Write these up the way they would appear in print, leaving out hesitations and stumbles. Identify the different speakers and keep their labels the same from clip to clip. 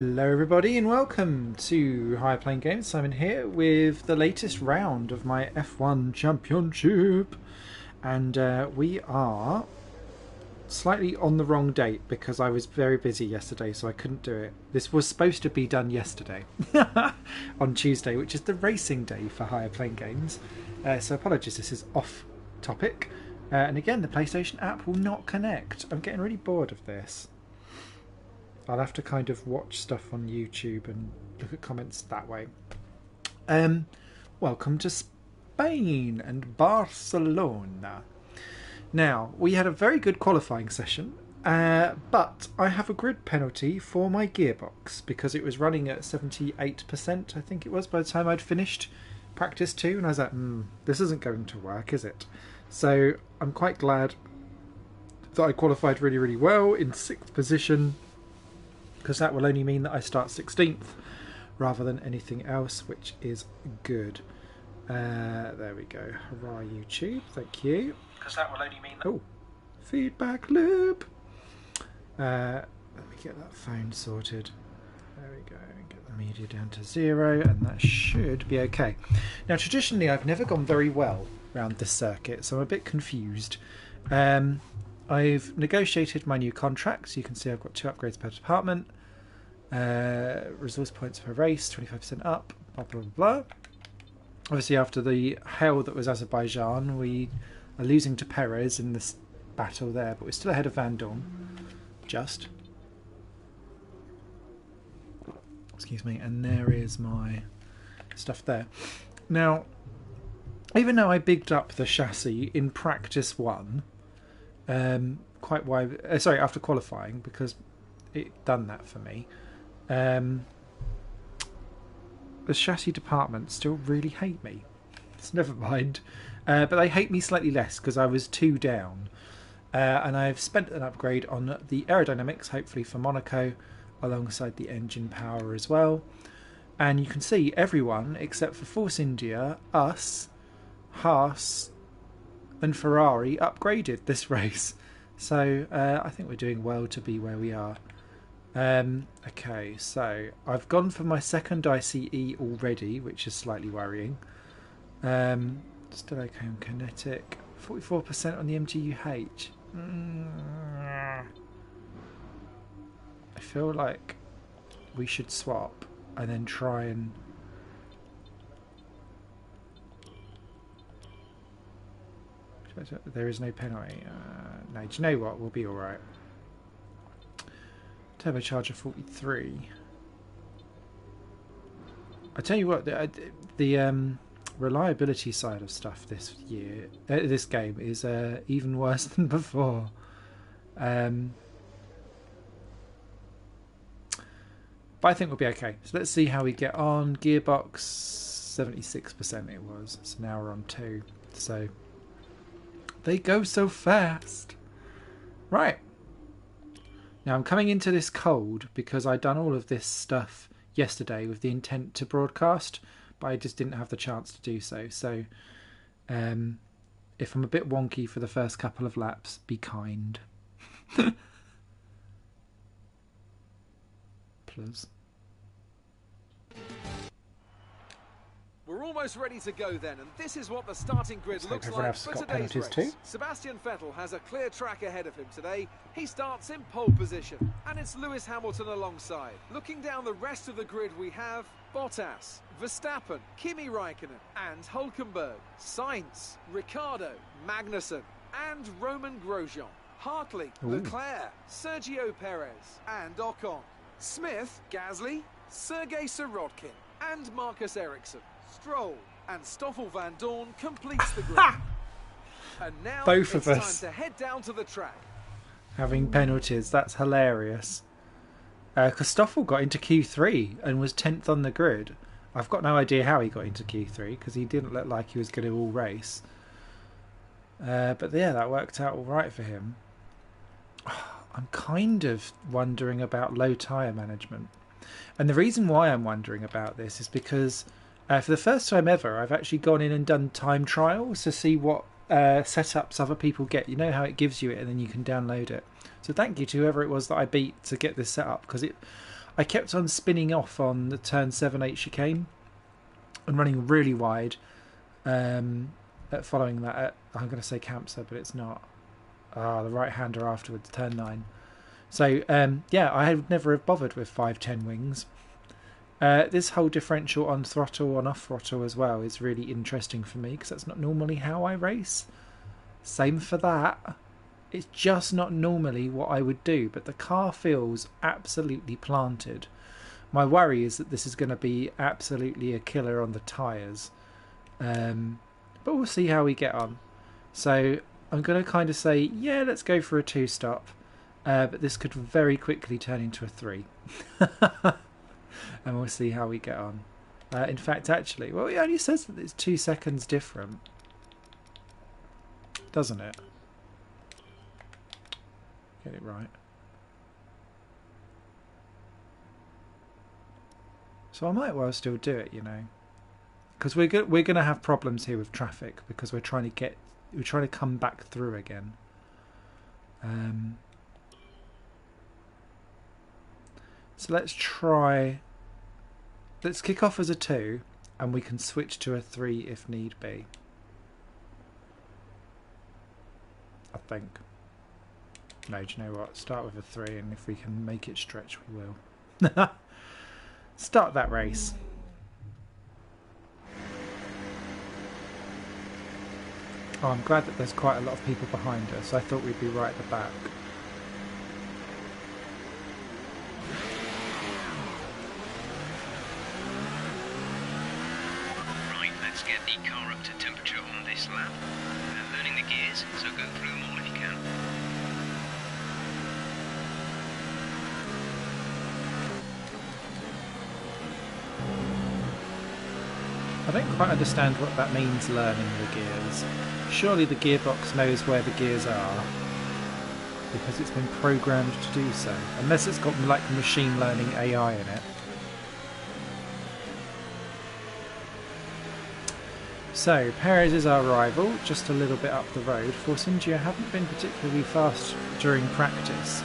Speaker 1: Hello everybody and welcome to Higher Playing Games. Simon here with the latest round of my F1 Championship, and we are slightly on the wrong date because I was very busy yesterday, so I couldn't do it. This was supposed to be done yesterday on Tuesday, which is the racing day for Higher Playing Games, so apologies, this is off topic, and again the PlayStation app will not connect. I'm getting really bored of this. I'll have to kind of watch stuff on YouTube and look at comments that way. Welcome to Spain and Barcelona. Now, we had a very good qualifying session, but I have a grid penalty for my gearbox because it was running at 78%, I think it was, by the time I'd finished practice 2, and I was like, this isn't going to work, is it? So I'm quite glad that I qualified really, really well in 6th position, because that will only mean that I start 16th rather than anything else, which is good. There we go. Hurrah, YouTube. Thank you. Because that will only mean that... Oh, feedback loop. Let me get that phone sorted. There we go. Get the media down to 0, and that should be okay. Now, traditionally, I've never gone very well around this circuit, so I'm a bit confused. I've negotiated my new contract. So you can see I've got 2 upgrades per department. Resource points per race, 25% up, blah, blah, blah, blah. Obviously, after the hell that was Azerbaijan, we are losing to Perez in this battle there, but we're still ahead of Van Dorn. Just. Excuse me. And there is my stuff there. Now, even though I bigged up the chassis in practice 1, quite wide. Sorry, after qualifying, because it done that for me. The chassis department still really hate me. It's never mind, but they hate me slightly less because I was 2 down, and I've spent an upgrade on the aerodynamics, hopefully for Monaco, alongside the engine power as well. And you can see everyone except for Force India, us, Haas, and Ferrari upgraded this race, so I think we're doing well to be where we are. Okay, so I've gone for my 2nd ICE already, which is slightly worrying. Still okay on kinetic, 44% on the MGUH. I feel like we should swap and then try and... There is no penalty. No, do you know what? We'll be alright. Turbocharger 43. I tell you what, the reliability side of stuff this year, this game, is even worse than before. But I think we'll be okay. So let's see how we get on. Gearbox 76% it was. So now we're on 2. So they go so fast. Right. Now I'm coming into this cold because I'd done all of this stuff yesterday with the intent to broadcast, but I just didn't have the chance to do so. So if I'm a bit wonky for the first couple of laps, be kind. Please.
Speaker 2: We're almost ready to go then, and this is what the starting grid looks like for today's race.
Speaker 1: Too.
Speaker 2: Sebastian Vettel has a clear track ahead of him today. He starts in pole position, and it's Lewis Hamilton alongside. Looking down the rest of the grid, we have Bottas, Verstappen, Kimi Raikkonen, and Hülkenberg, Sainz, Ricciardo, Magnussen, and Roman Grosjean, Hartley, Leclerc, Sergio Perez, and Ocon, Smith, Gasly, Sergei Sirotkin, and Marcus Ericsson. Stroll and Stoffel Van Dorn completes the grid. And now
Speaker 1: both
Speaker 2: it's
Speaker 1: of us
Speaker 2: time to head down to the track.
Speaker 1: having penalties. That's hilarious. Because Stoffel got into Q3 and was 10th on the grid. I've got no idea how he got into Q3 because he didn't look like he was going to all race. But yeah, that worked out all right for him. I'm kind of wondering about low tyre management. And the reason why I'm wondering about this is because for the first time ever, I've actually gone in and done time trials to see what setups other people get. You know how it gives you it and then you can download it. So thank you to whoever it was that I beat to get this set up, because I kept on spinning off on the turn 7-8 chicane and running really wide. Following that, I'm going to say Campser, but it's not. The right-hander afterwards, turn 9. So, yeah, I have never bothered with 5-10 wings. This whole differential on throttle, on off throttle as well is really interesting for me because that's not normally how I race. Same for that. It's just not normally what I would do, but the car feels absolutely planted. My worry is that this is going to be absolutely a killer on the tyres. But we'll see how we get on. So I'm going to kind of say, yeah, let's go for a 2-stop. But this could very quickly turn into a 3. And we'll see how we get on. In fact, actually, well, it only says that it's 2 seconds different. Doesn't it? Get it right. So I might well still do it, you know. Because we're going to have problems here with traffic because we're trying to come back through again. So let's kick off as a 2 and we can switch to a 3 if need be. I think. No, do you know what? Start with a 3 and if we can make it stretch we will. Start that race. Oh, I'm glad that there's quite a lot of people behind us. I thought we'd be right at the back.
Speaker 3: Right, let's get the car up to temperature on this lap. Learning the gears, so go through them all if you can.
Speaker 1: I don't quite understand what that means, learning the gears. Surely the gearbox knows where the gears are, because it's been programmed to do so. Unless it's got like machine learning AI in it. So, Perez is our rival, just a little bit up the road. Force India haven't been particularly fast during practice.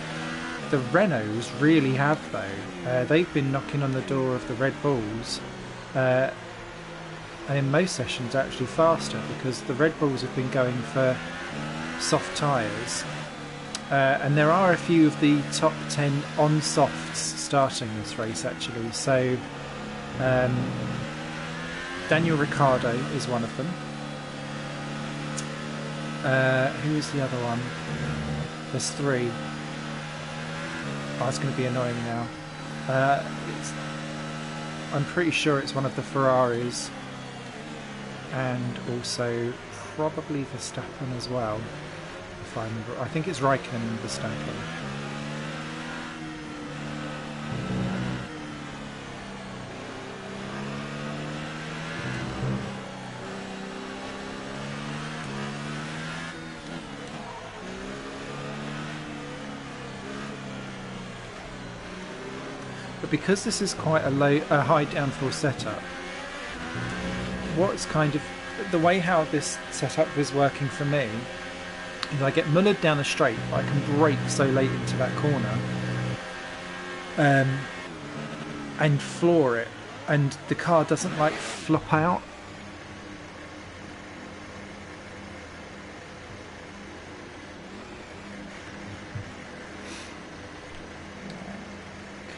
Speaker 1: The Renaults really have though. They've been knocking on the door of the Red Bulls. And in most sessions actually faster because the Red Bulls have been going for soft tyres. And there are a few of the top 10 on softs starting this race actually. So Daniel Ricciardo is one of them. Who is the other one? There's 3. Oh, it's going to be annoying now. I'm pretty sure it's one of the Ferraris. And also probably Verstappen as well, if I remember. I think it's Raikkonen and Verstappen. But because this is quite a high downforce setup, what's kind of the way how this setup is working for me is I get mullered down the straight, but I can brake so late into that corner and floor it, and the car doesn't like flop out.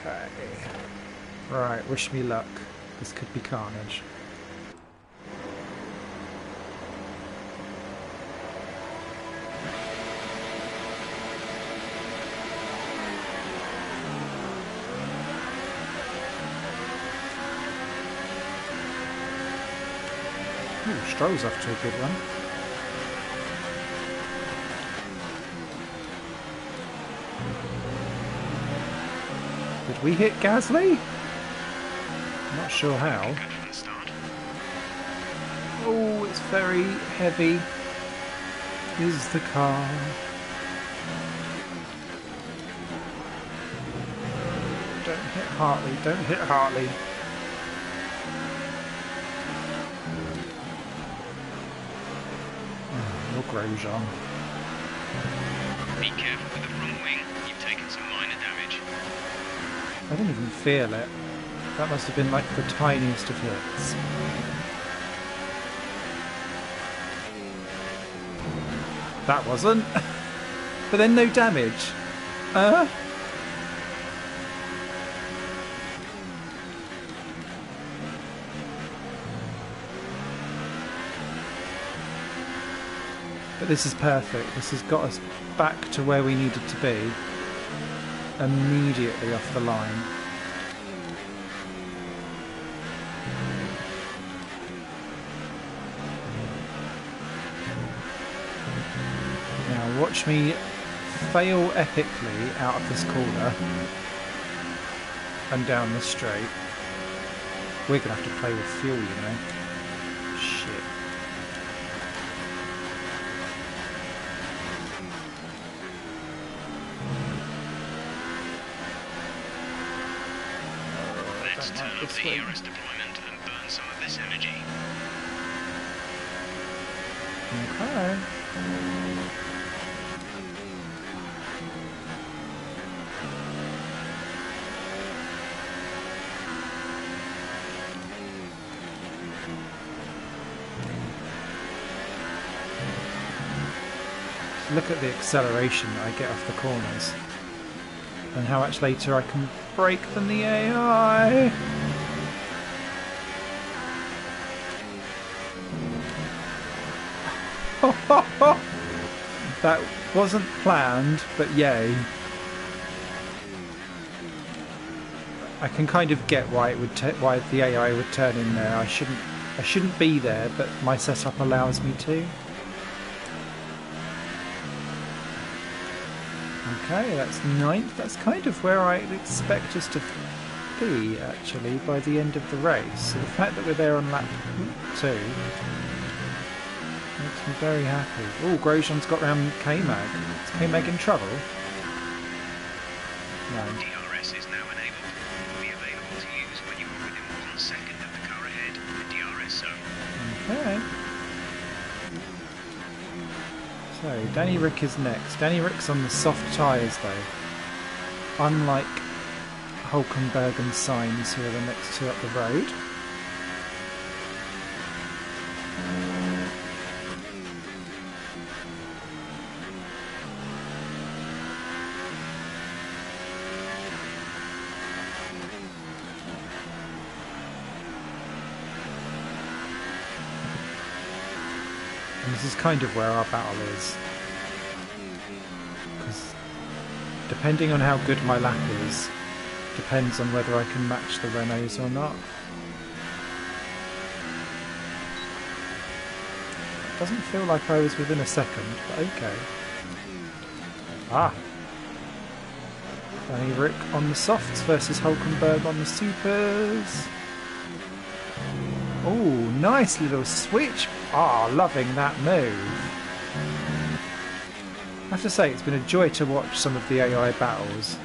Speaker 1: Okay, right, wish me luck. This could be carnage. Ooh, Stroll's off to a good one. Did we hit Gasly? Not sure how. Oh, it's very heavy. Is the car. Don't hit Hartley, don't hit Hartley. Grosjean.
Speaker 3: Be careful with the front wing, you've taken some minor damage.
Speaker 1: I didn't even feel it. That must have been like the tiniest of hits. That wasn't. But then no damage. But this is perfect. This has got us back to where we needed to be. Immediately off the line. Now watch me fail epically out of this corner and down the straight. We're going to have to play with fuel, you know. Shit.
Speaker 3: Let's turn off the ERS deployment and burn some of this energy.
Speaker 1: Okay. Look at the acceleration that I get off the corners and how much later I can brake than the AI. That wasn't planned, but yay. I can kind of get why it would why the AI would turn in there. I shouldn't be there, but my setup allows me to. Okay, that's 9th. That's kind of where I'd expect us to be, actually, by the end of the race. So the fact that we're there on lap 2 makes me very happy. Oh, Grosjean's got round K-Mag. Is K-Mag in trouble? No.
Speaker 3: DRS is now enabled. Will be available to use when you are within 1 second of the car ahead, the DRS zone.
Speaker 1: Okay. So, Danny Rick is next. Danny Rick's on the soft tyres though. Unlike Hulkenberg and Sainz, who are the next two up the road. And this is kind of where our battle is. Because depending on how good my lap is, depends on whether I can match the Renaults or not. Doesn't feel like I was within a second, but okay. Ah! Danny Rick on the softs versus Hulkenberg on the supers. Oh, nice little switch. Ah, loving that move. I have to say, it's been a joy to watch some of the AI battles.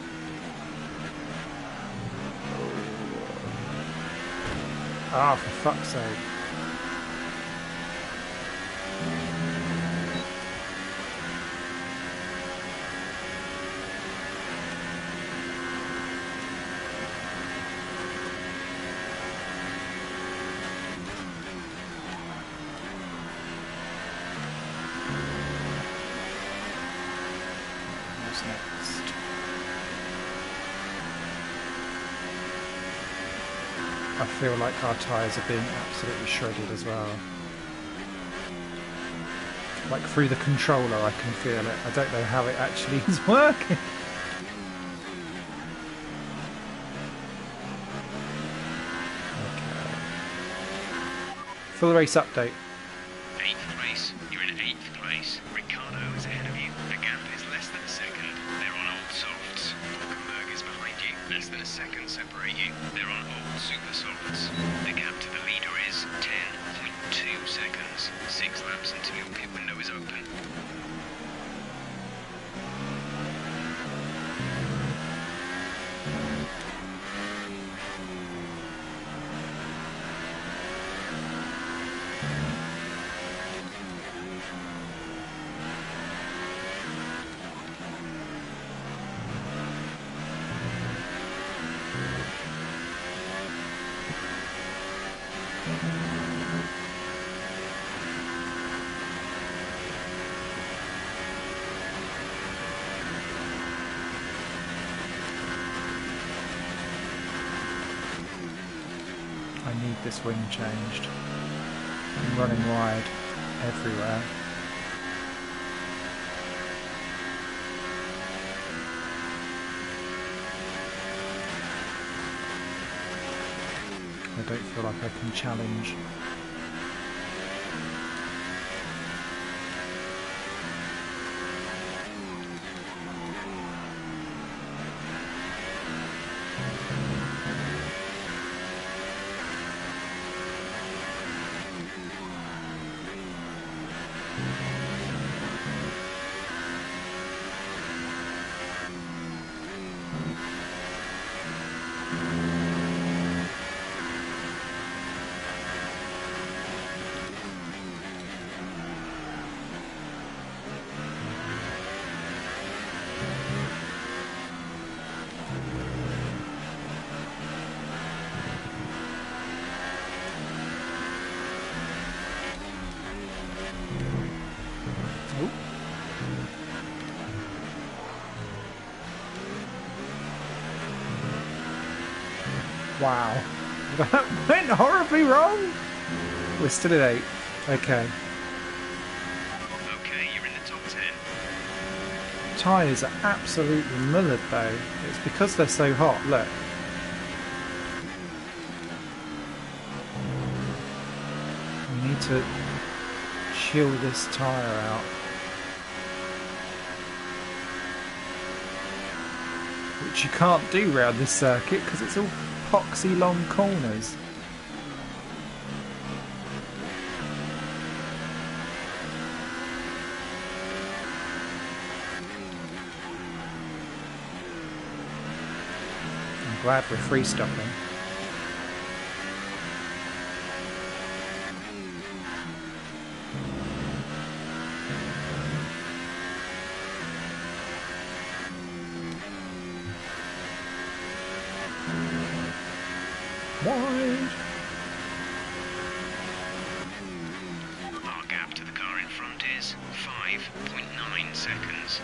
Speaker 1: Ah, for fuck's sake. What's next? I feel like our tyres are being absolutely shredded as well. Like through the controller I can feel it. I don't know how it actually is working. Okay. Full race update.
Speaker 3: 8th place. You're in 8th place. Ricardo is ahead of you. The gap is less than a second. They're on old softs. Hulkenberg is behind you. Less than a second separate you. They're on old super softs. The gap to the leader is 10.2 seconds. 6 laps until your pit window is open.
Speaker 1: I need this wing changed. I'm running wide everywhere. I don't feel like I can challenge. Wow. That went horribly wrong. We're still at 8. Okay.
Speaker 3: Okay, you're in the top 10.
Speaker 1: Tyres are absolutely mullered though. It's because they're so hot. Look. We need to chill this tyre out. Which you can't do round this circuit because it's all poxy long corners. I'm glad we're free stopping. Wide.
Speaker 3: Our gap to the car in front is 5.9 seconds.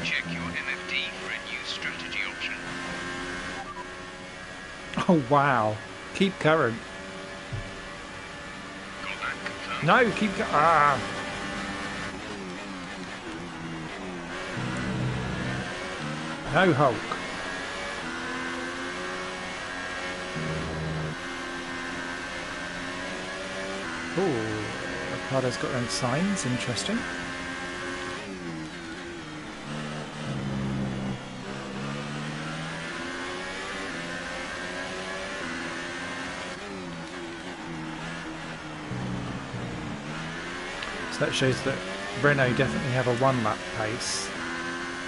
Speaker 3: Check your MFD for a new strategy option.
Speaker 1: Oh wow. Keep current.
Speaker 3: Got that confirmed?
Speaker 1: No, keep ah. No Hulk. Oh, Ricardo's got their own signs. Interesting. So that shows that Renault definitely have a one-lap pace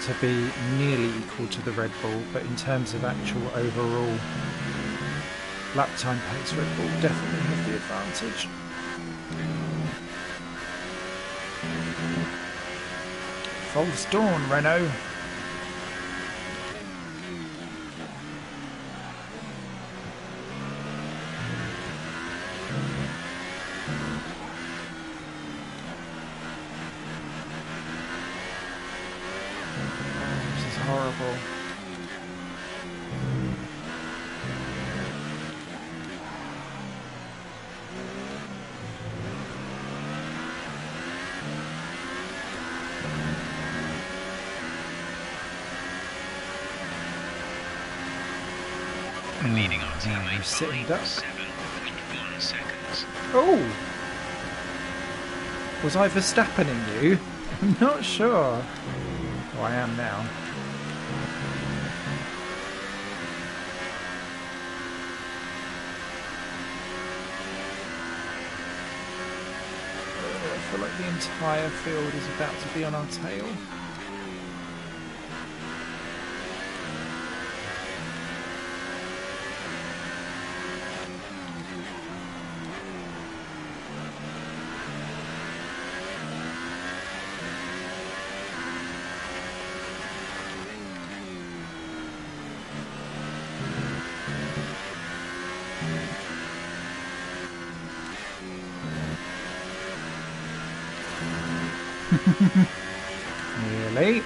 Speaker 1: to be nearly equal to the Red Bull, but in terms of actual overall lap time pace, Red Bull definitely have the advantage. False dawn, Renault. This is horrible.
Speaker 3: Leading our teammate
Speaker 1: sitting
Speaker 3: by
Speaker 1: duck.
Speaker 3: 7.1 seconds.
Speaker 1: Oh! Was I Verstappening you? I'm not sure. Oh, I am now. I feel like the entire field is about to be on our tail. Nearly.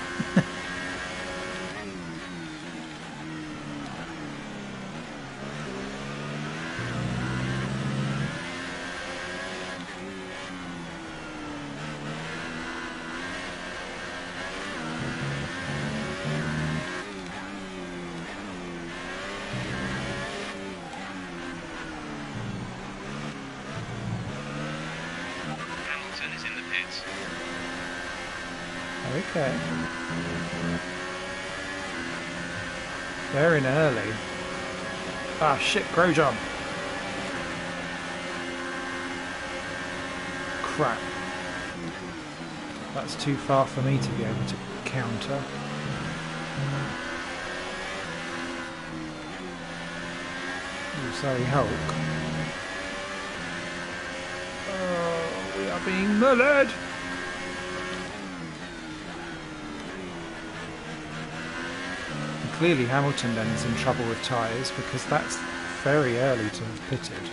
Speaker 3: Hamilton is in the pits.
Speaker 1: Okay. They're in early. Ah, shit, Grosjean. Crap. That's too far for me to be able to counter. Ooh, sorry, Hulk. Oh, we are being mullered! And clearly Hamilton then is in trouble with tyres because that's very early to have pitted.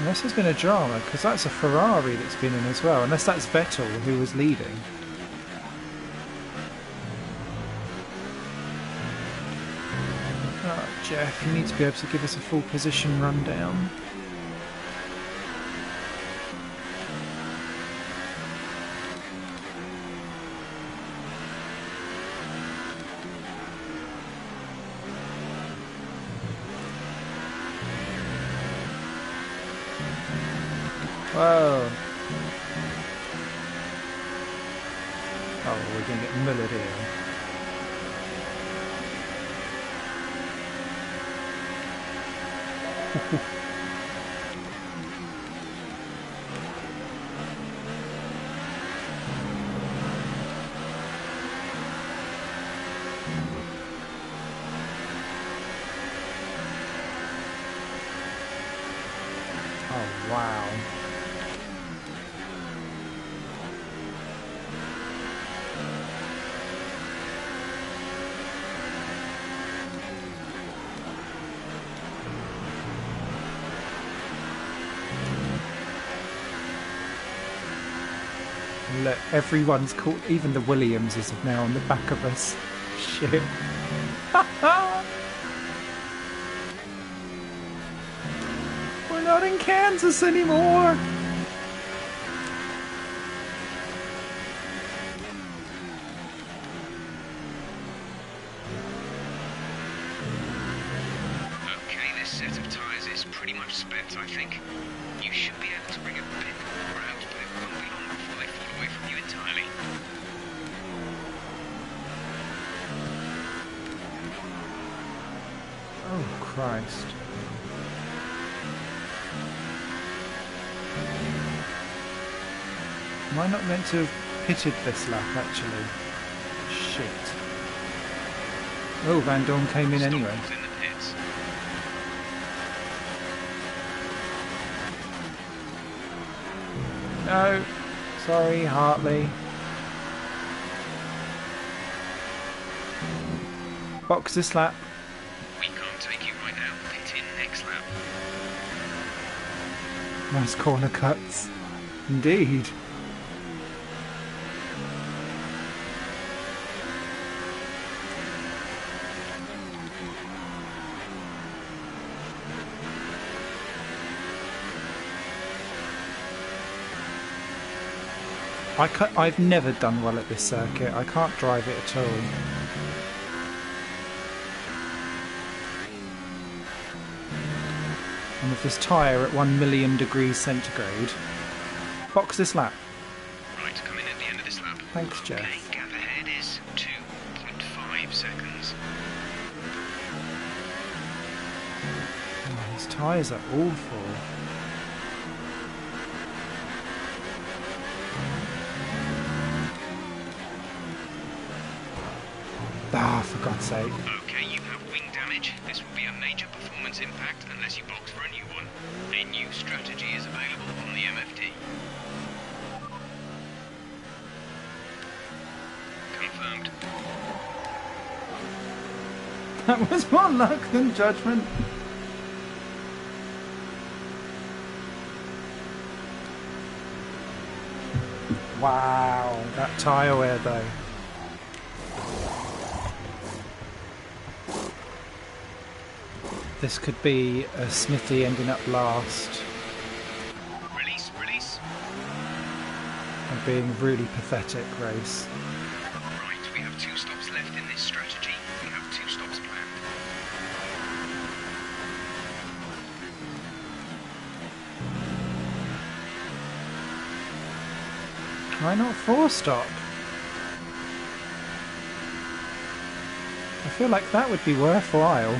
Speaker 1: This has been a drama because that's a Ferrari that's been in as well, unless that's Vettel who was leading. Oh, Jeff, you need to be able to give us a full position rundown. Whoa. Oh, we're going to get mullered here. Oh, wow. Look, everyone's caught, even the Williamses are now on the back of us. Shit. We're not in Kansas anymore.
Speaker 3: Okay, this set of tyres is pretty much spent, I think. You should be able to bring a bit more out, but it won't be long before they fall away from you entirely.
Speaker 1: Oh, Christ. Am I not meant to have pitted this lap, actually? Shit. Oh, Van Dorn came in anyway.
Speaker 3: Stoppels in the pits.
Speaker 1: No. Sorry, Hartley. Box this lap.
Speaker 3: We can't take you right now. Pit in next lap.
Speaker 1: Nice corner cuts. Indeed. I've never done well at this circuit. I can't drive it at all. And with this tyre at 1 million degrees centigrade. Box this lap.
Speaker 3: Right, come in at the end of this lap.
Speaker 1: Thanks, Jeff.
Speaker 3: Okay, gap ahead is 2.5 seconds.
Speaker 1: Oh, these tyres are awful. Ah, for God's sake.
Speaker 3: Okay, you have wing damage. This will be a major performance impact unless you box for a new one. A new strategy is available on the MFD.
Speaker 1: That was more luck than judgment. Wow, that tyre wear though. This could be a Smithy ending up last
Speaker 3: Release.
Speaker 1: and being a really pathetic race.
Speaker 3: Right, we have 2 stops left in this strategy. We have 2 stops planned.
Speaker 1: Why not 4-stop? I feel like that would be worthwhile.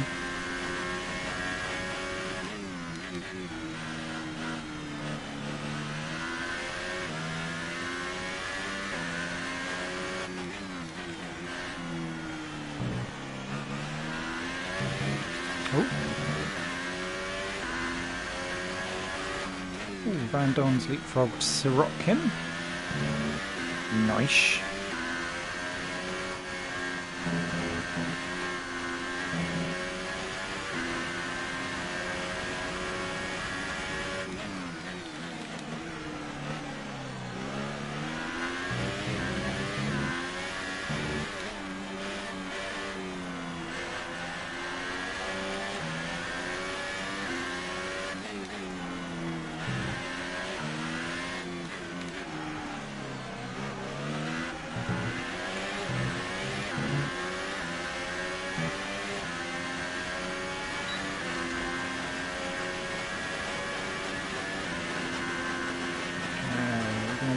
Speaker 1: Oh. Ooh, Van Dorn's leapfrogged Sirotkin. Nice.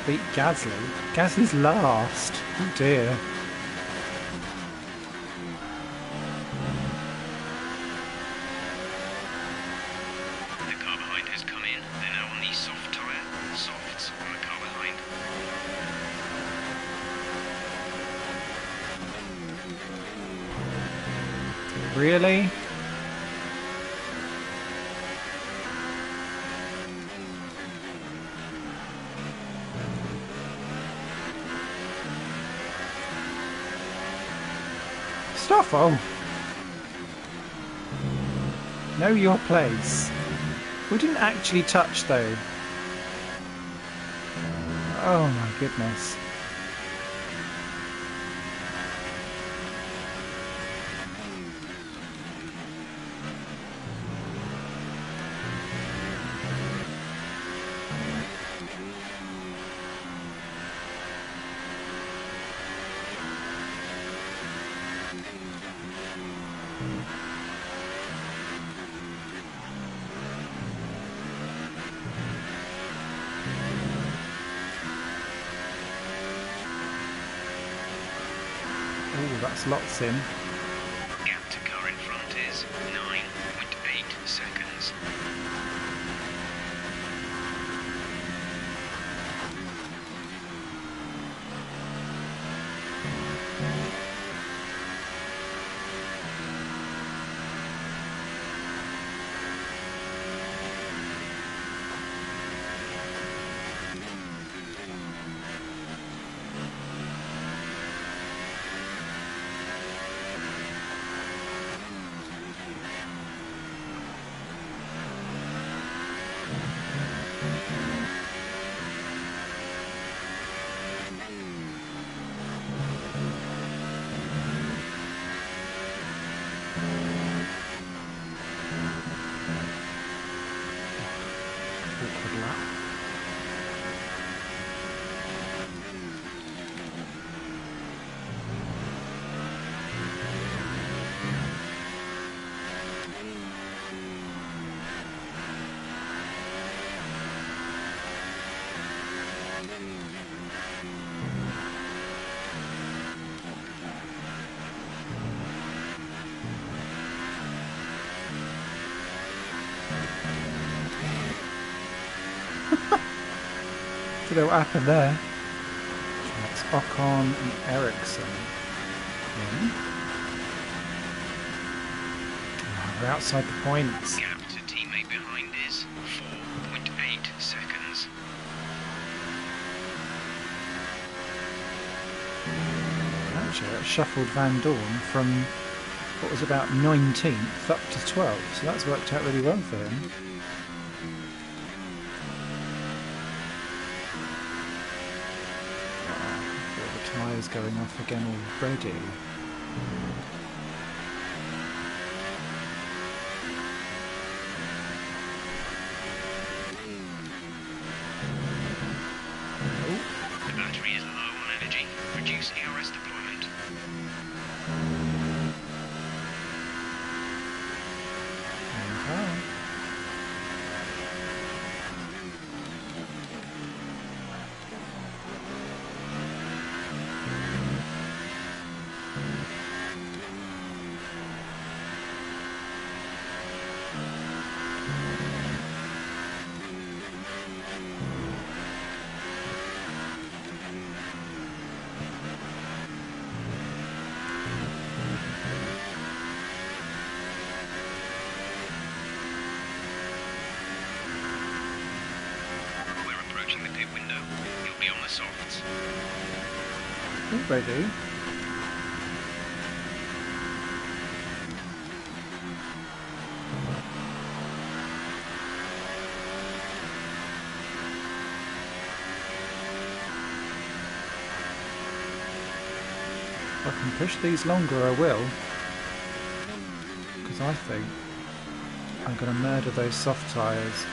Speaker 1: Beat Gasly. Gasly's last. Oh dear.
Speaker 3: The car behind has come in. They're now on the soft tyre. Softs on the car behind.
Speaker 1: Really? Stoffel! Know your place. We didn't actually touch though. Oh my goodness. Oh, that's lots in.
Speaker 3: Gap to car in front is 9.8 seconds.
Speaker 1: Awkward lap. Don't know what happened there. That's Ocon and Ericsson. In. Oh, we're outside the points.
Speaker 3: Gap to teammate behind is 4.8 seconds.
Speaker 1: Actually, that shuffled Van Dorn from what was about 19th up to 12th, so that's worked out really well for him. Oh, the tyres going off again already.
Speaker 3: The battery is low on energy. Reduce ERS deployment.
Speaker 1: Okay.
Speaker 3: We're approaching the pit window. You'll be on the softs.
Speaker 1: Already. If I can push these longer, I will. Because I think I'm going to murder those soft tyres.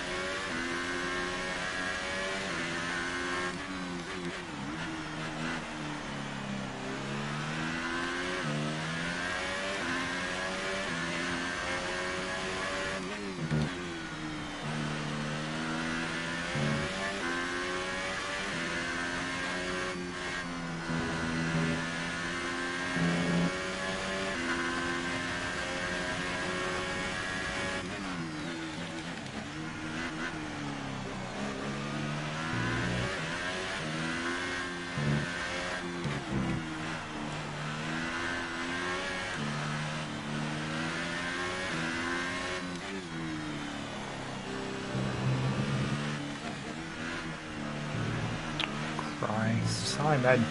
Speaker 1: Christ, Simon.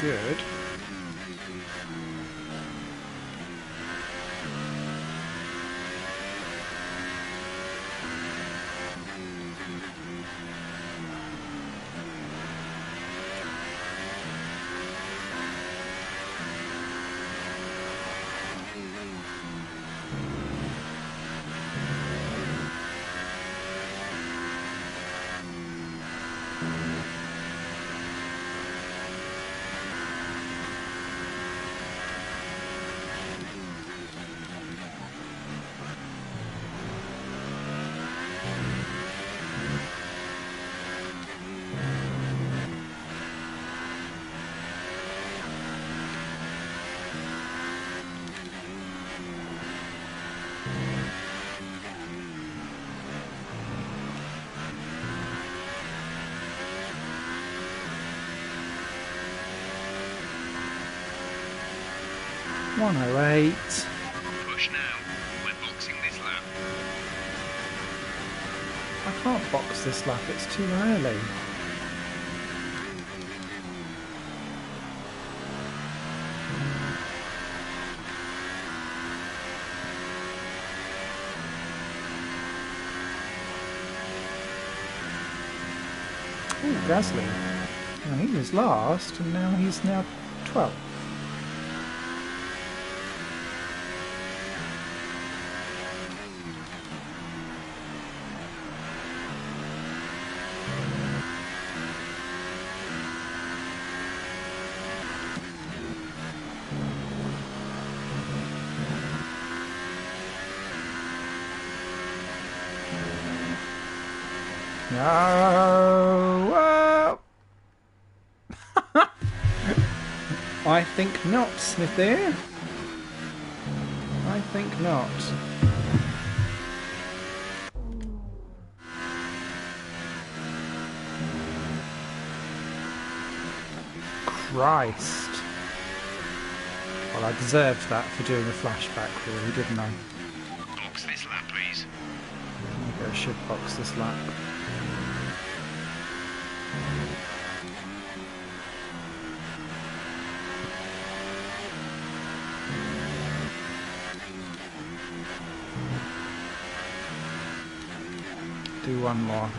Speaker 1: Good. .108.
Speaker 3: Push now. We're boxing this lap.
Speaker 1: I can't box this lap, it's too early. Oh, Gasly. Now he was last, and now he's now 12th. No! I think not, Smithy. think not. Christ. Well, I deserved that for doing a flashback, really, didn't I?
Speaker 3: Box this lap, please.
Speaker 1: Maybe I should box this lap. Do one more.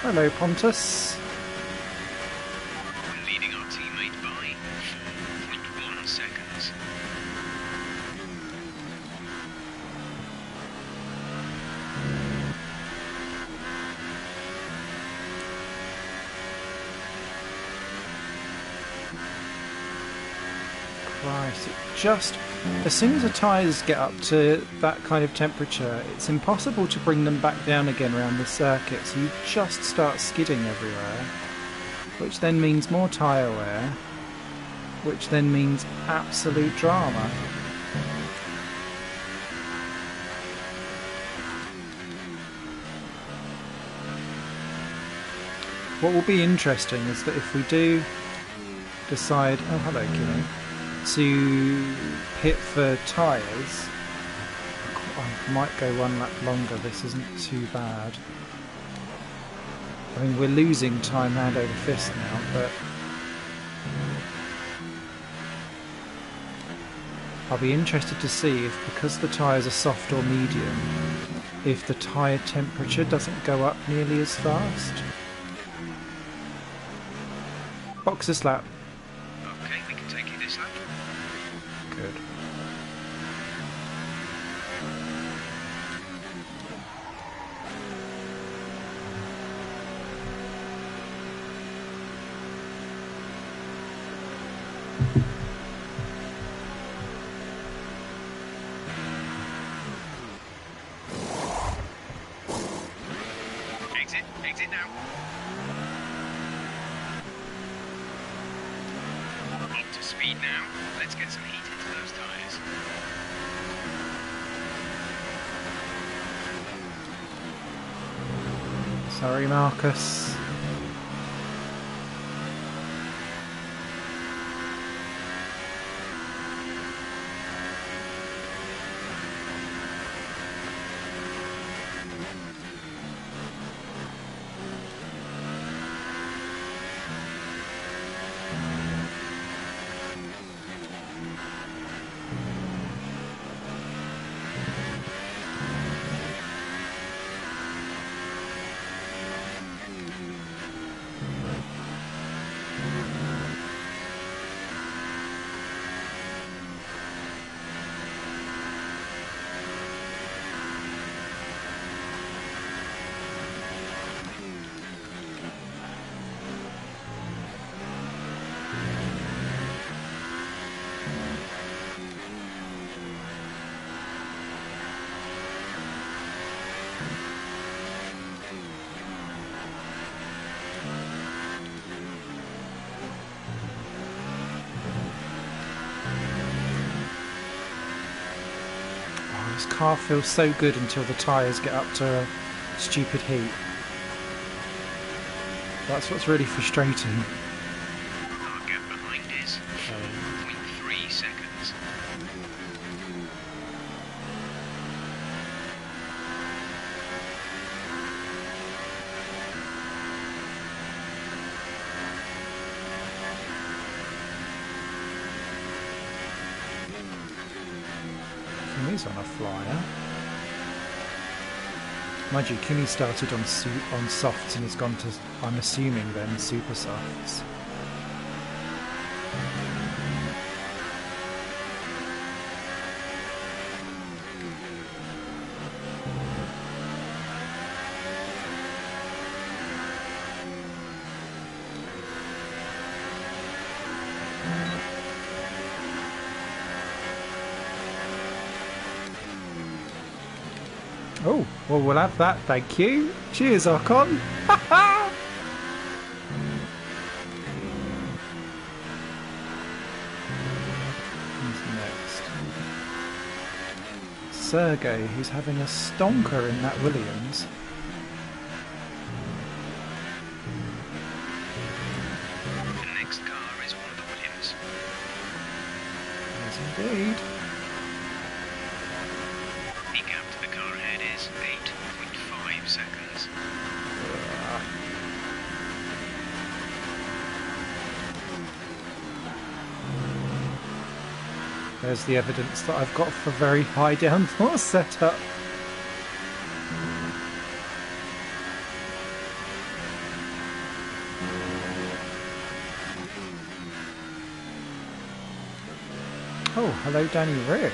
Speaker 1: Hello, Pontus.
Speaker 3: We're leading our teammate by 4.1 seconds.
Speaker 1: Christ, it just... As soon as the tyres get up to that kind of temperature, it's impossible to bring them back down again around the circuit, so you just start skidding everywhere, which then means more tyre wear, which then means absolute drama. What will be interesting is that if we do decide... Oh, hello, Kimmy. To pit for tyres, I might go one lap longer. This isn't too bad. I mean, we're losing time hand over fist now, but I'll be interested to see if, because the tyres are soft or medium, if the tyre temperature doesn't go up nearly as fast. Box this lap.
Speaker 3: Okay, we can take you this lap.
Speaker 1: Good.
Speaker 3: Exit now. Up to speed now. Let's get some heat into those tyres.
Speaker 1: Sorry, Marcus. This car feels so good until the tyres get up to a stupid heat. That's what's really frustrating.
Speaker 3: Our gap behind is 4.3 seconds.
Speaker 1: Kimmy's on a flyer. Mind you, Kimmy started on softs and has gone to, I'm assuming then, super softs. Oh, well, we'll have that, thank you. Cheers, Ocon. Who's next? Sergey, who's having a stonker in that Williams.
Speaker 3: The next car is one of the Williams.
Speaker 1: Yes, indeed.
Speaker 3: The gap to the car ahead is 8.5 seconds.
Speaker 1: There's the evidence that I've got for very high downforce setup. Oh, hello Danny Rick.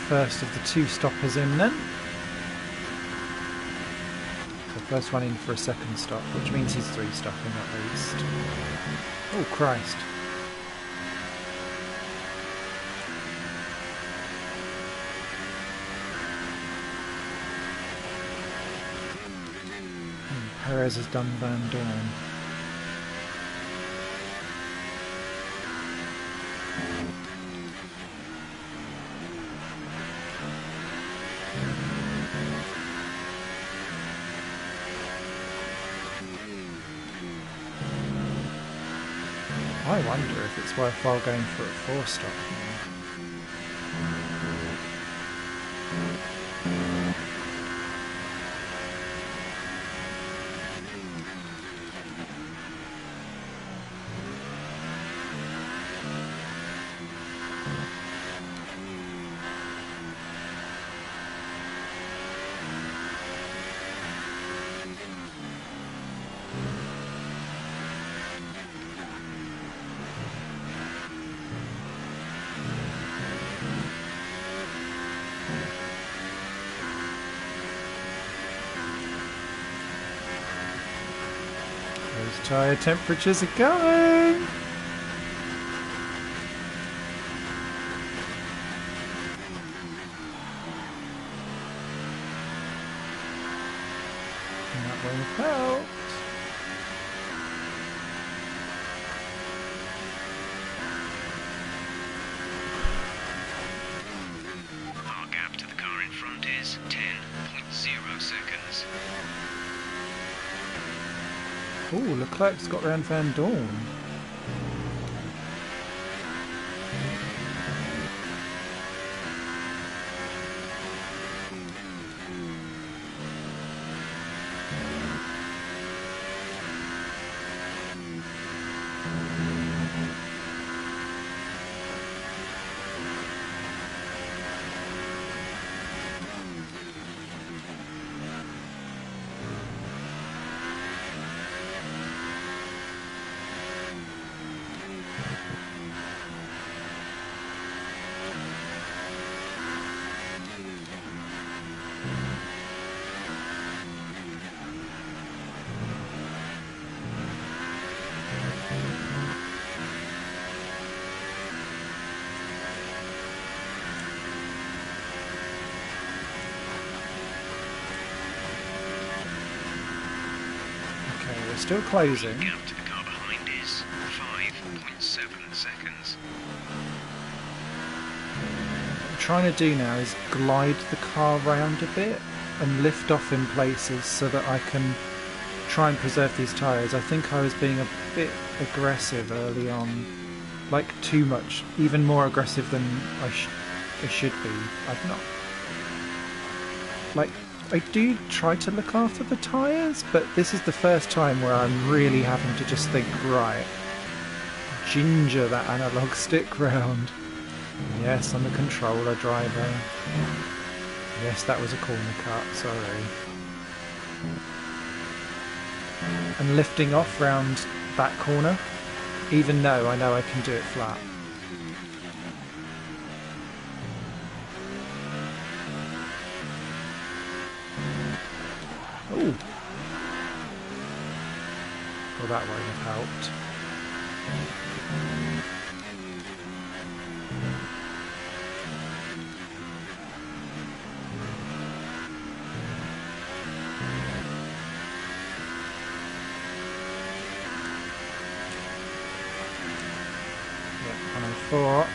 Speaker 1: First of the two stoppers in then. So first one in for a second stop, which means he's three stopping at least. Oh Christ. Perez has done Van Dorn. I wonder if it's worthwhile going for a four-stop now. Tyre temperatures are going! And that will have helped.
Speaker 3: Our gap to the car in front is 10.0 seconds.
Speaker 1: Ooh, Leclerc's got round Van Dorn. Still closing.
Speaker 3: The gap to the car behind is 5.7 seconds.
Speaker 1: What I'm trying to do now is glide the car round a bit. and lift off in places so that I can try and preserve these tyres. I think I was being a bit aggressive early on, like too much, even more aggressive than I should be. I've not, like, I do try to look after the tyres, but this is the first time where I'm really having to just think, right, ginger that analog stick round. Yes, I'm a controller driver. Yes, that was a corner cut, sorry. And lifting off round that corner, even though I know I can do it flat. Ooh. Well, that won't have helped. Yeah, 104.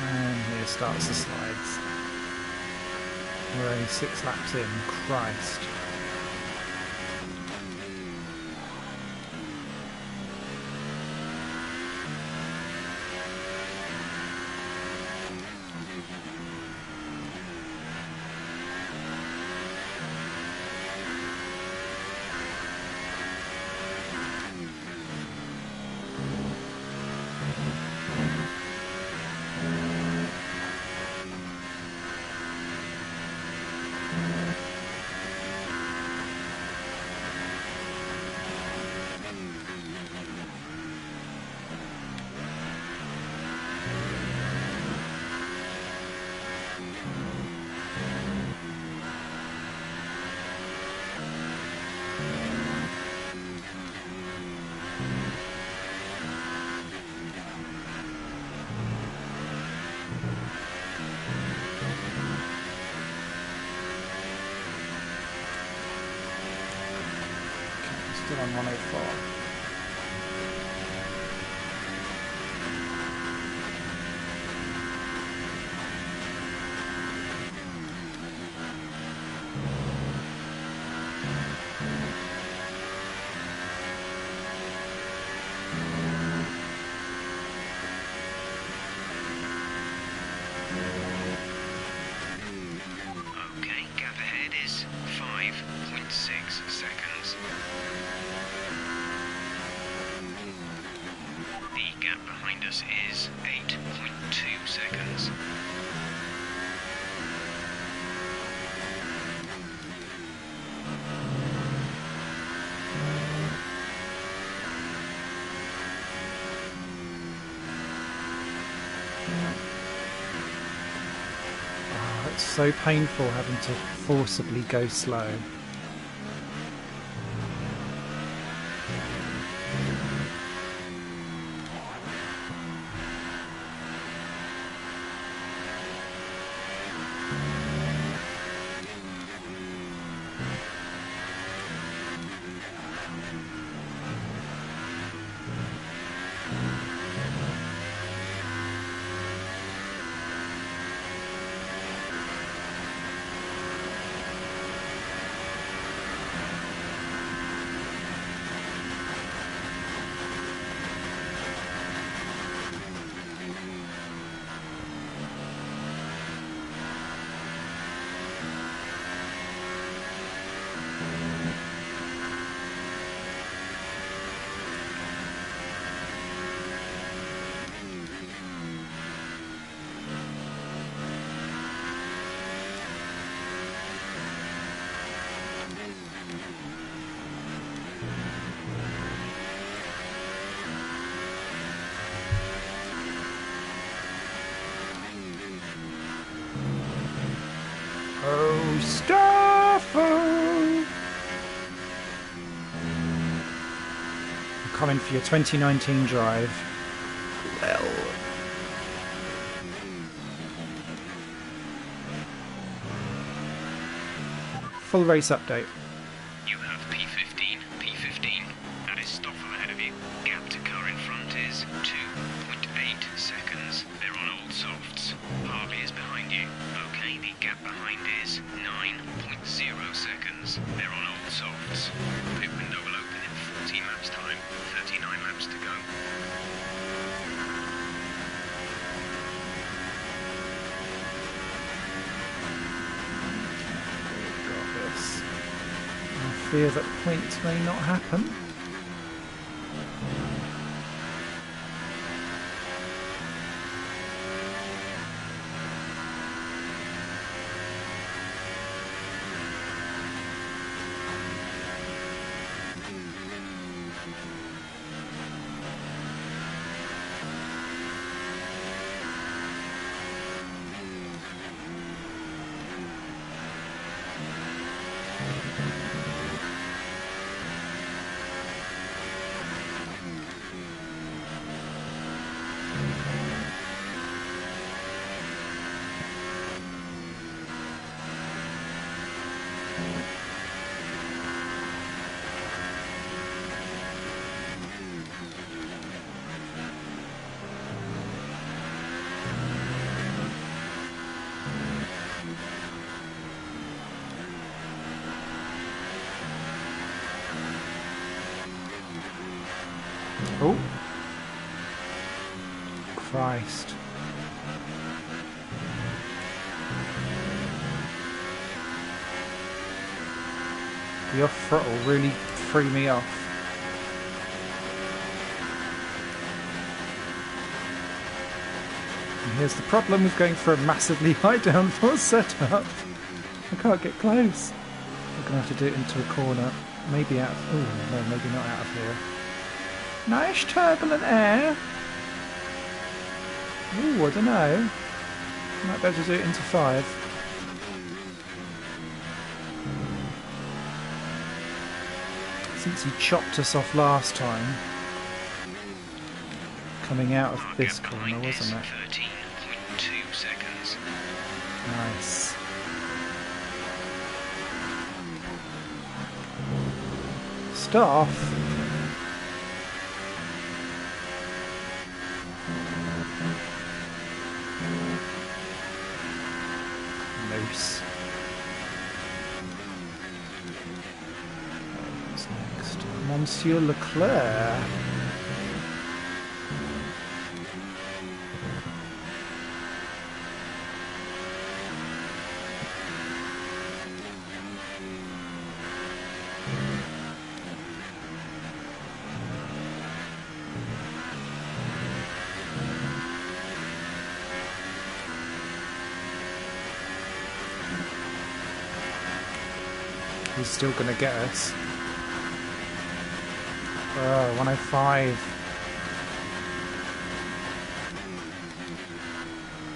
Speaker 1: And here starts the slides. We're only 6 laps in. Christ. Still on 104.
Speaker 3: Okay, gap ahead is 5.6 seconds. The gap behind us is 8.2 seconds.
Speaker 1: Oh, it's so painful having to forcibly go slow. Oh, Stafford! I'm coming for your 2019 drive. Well. full race update.
Speaker 3: You have P15, P15. That is Stoffel ahead of you. Gap to car in front is 2.8 seconds. They're on old softs. Harvey is behind you. Okay, the gap behind is 9.0 seconds. They're on old softs. Pit window will open in 14 laps time. 39 laps to go.
Speaker 1: I fear that points may not happen. Oh. Christ. The off throttle really threw me off. And here's the problem with going for a massively high downforce setup. I can't get close. I'm going to have to do it into a corner. Maybe out of... Oh, no, maybe not out of here. Nice turbulent air. Ooh, I don't know. Might be able to do it into 5. Since he chopped us off last time. Coming out of this corner, wasn't it?
Speaker 3: 13.2 seconds.
Speaker 1: Nice. Staff. Loose. What's next? Monsieur Leclerc. He's still going to get us. 105.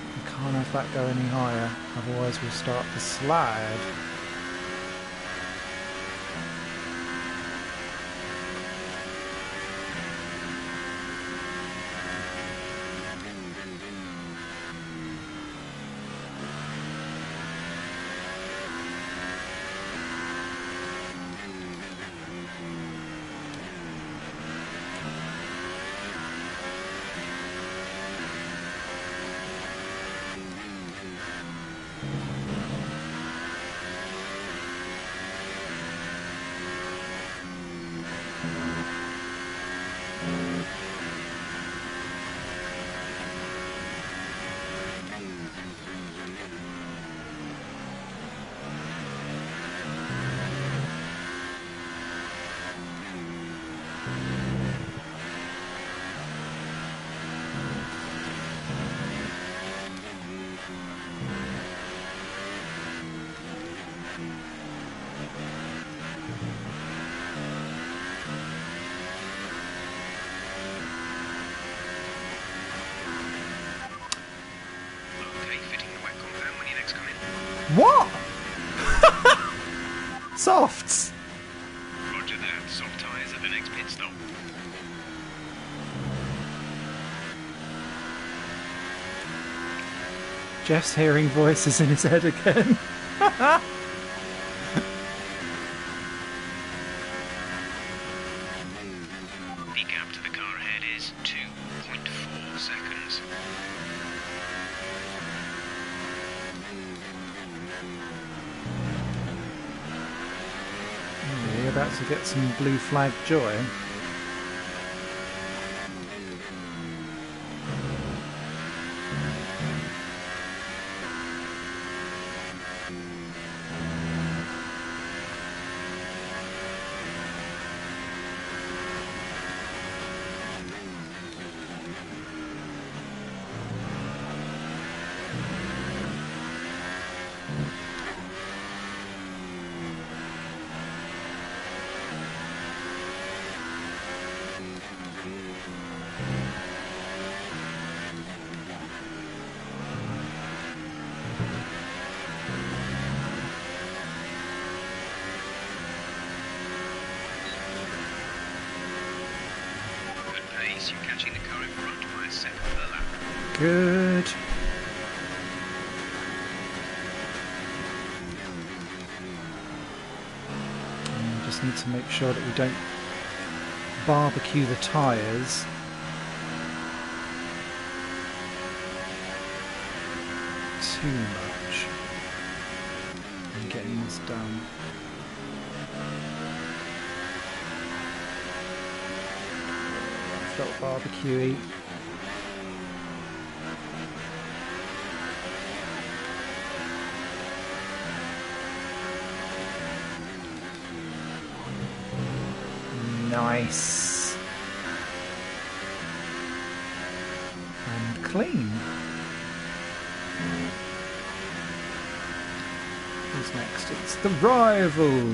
Speaker 1: We can't have that go any higher, otherwise we'll start to slide. What? Softs.
Speaker 3: Roger that. Soft tyres at the next pit stop.
Speaker 1: Jeff's hearing voices in his head again. about to get some blue flag joy.
Speaker 3: You're catching the car in front by a second per lap.
Speaker 1: Good. Just need to make sure that we don't barbecue the tyres. Too much. I'm getting this done. Felt barbecue-y. Nice. And clean. Who's next? It's the rival!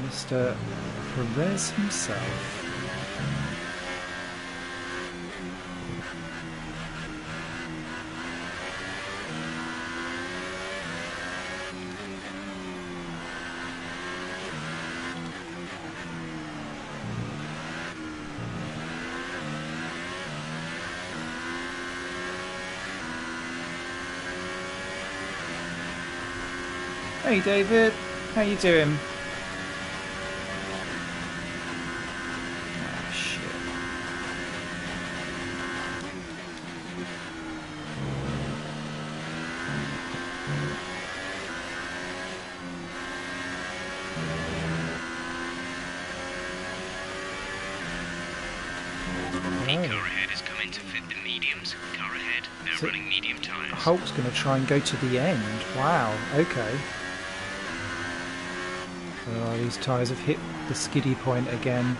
Speaker 1: Mr. Perez himself. Hey David, how you doing? Oh shit.
Speaker 3: The car ahead is coming to fit the mediums. Car ahead, now
Speaker 1: So
Speaker 3: running medium tyres.
Speaker 1: Hulk's going to try and go to the end. Wow, okay. Oh, these tyres have hit the skiddy point again.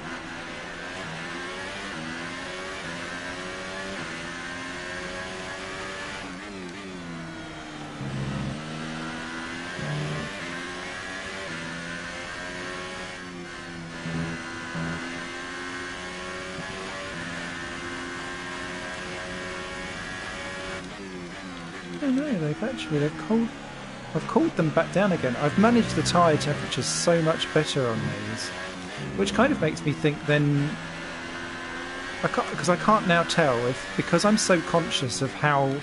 Speaker 1: Oh no, they've cooled. I've cooled them back down again. I've managed the tyre temperatures so much better on these, which kind of makes me think then, because I can't now tell if, because I'm so conscious of how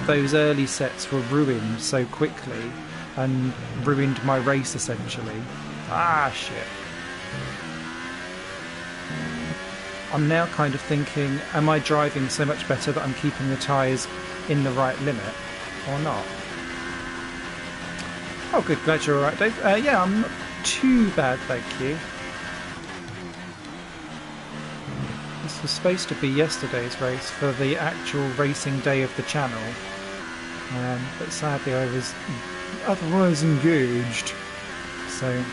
Speaker 1: those early sets were ruined so quickly and ruined my race essentially. Ah shit. I'm now kind of thinking, am I driving so much better that I'm keeping the tyres in the right limit or not? Oh good, glad you're alright Dave. Yeah, I'm not too bad, thank you. This was supposed to be yesterday's race for the actual racing day of the channel, but sadly I was otherwise engaged, so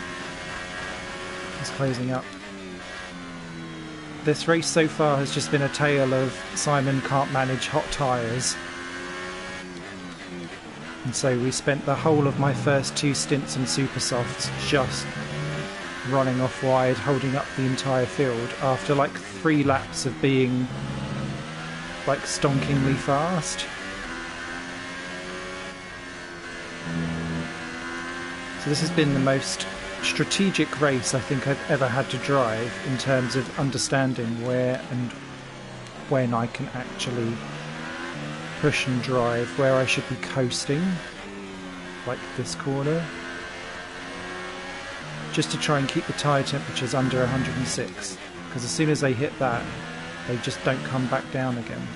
Speaker 1: it's closing up. This race so far has just been a tale of Simon can't manage hot tyres. And so we spent the whole of my first 2 stints in Super Softs just running off wide, holding up the entire field after like 3 laps of being like stonkingly fast. So this has been the most strategic race I think I've ever had to drive in terms of understanding where and when I can actually push and drive, where I should be coasting, like this corner, just to try and keep the tyre temperatures under 106, because as soon as they hit that, they just don't come back down again.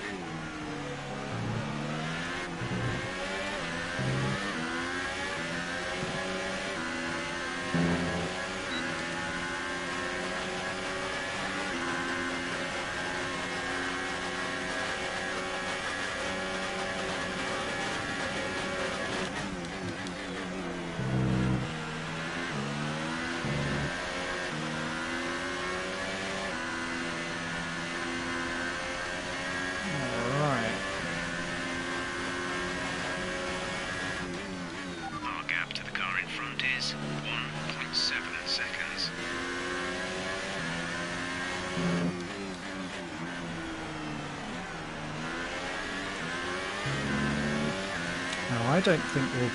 Speaker 1: I don't think we'll...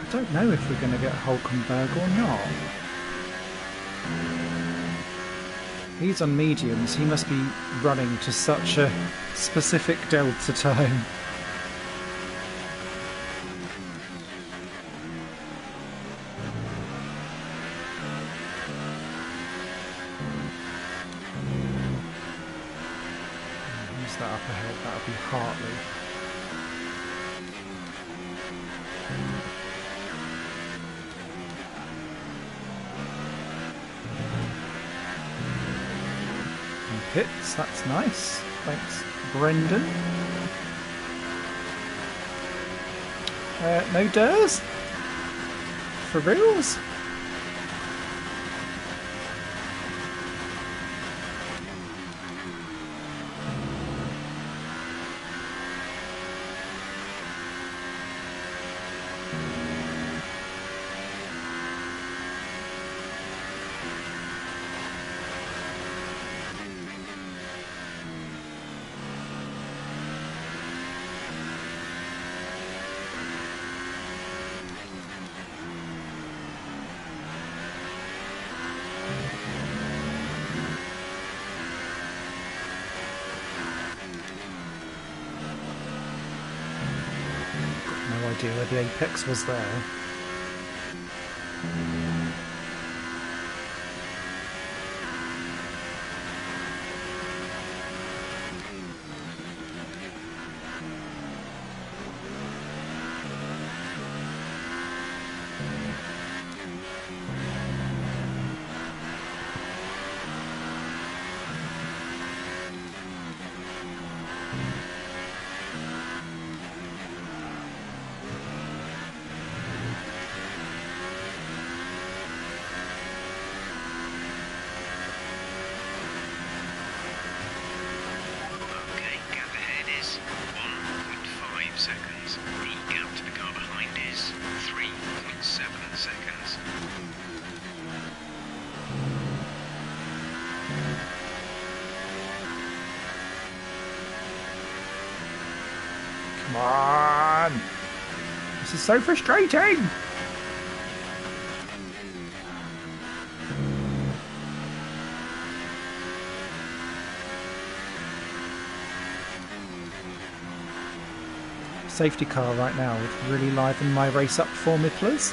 Speaker 1: I don't know if we're going to get Hulkenberg or not. He's on mediums. He must be running to such a specific delta time. Who's that up ahead? That'll be Hartley. Hits, that's nice. Thanks, Brendan. No Durs? For reals? No idea where the apex was there.
Speaker 3: Okay, gap ahead is 1.5 seconds. The gap to the car behind is 3.7 seconds.
Speaker 1: Come on! This is so frustrating! Safety car right now would really liven my race up for me, please.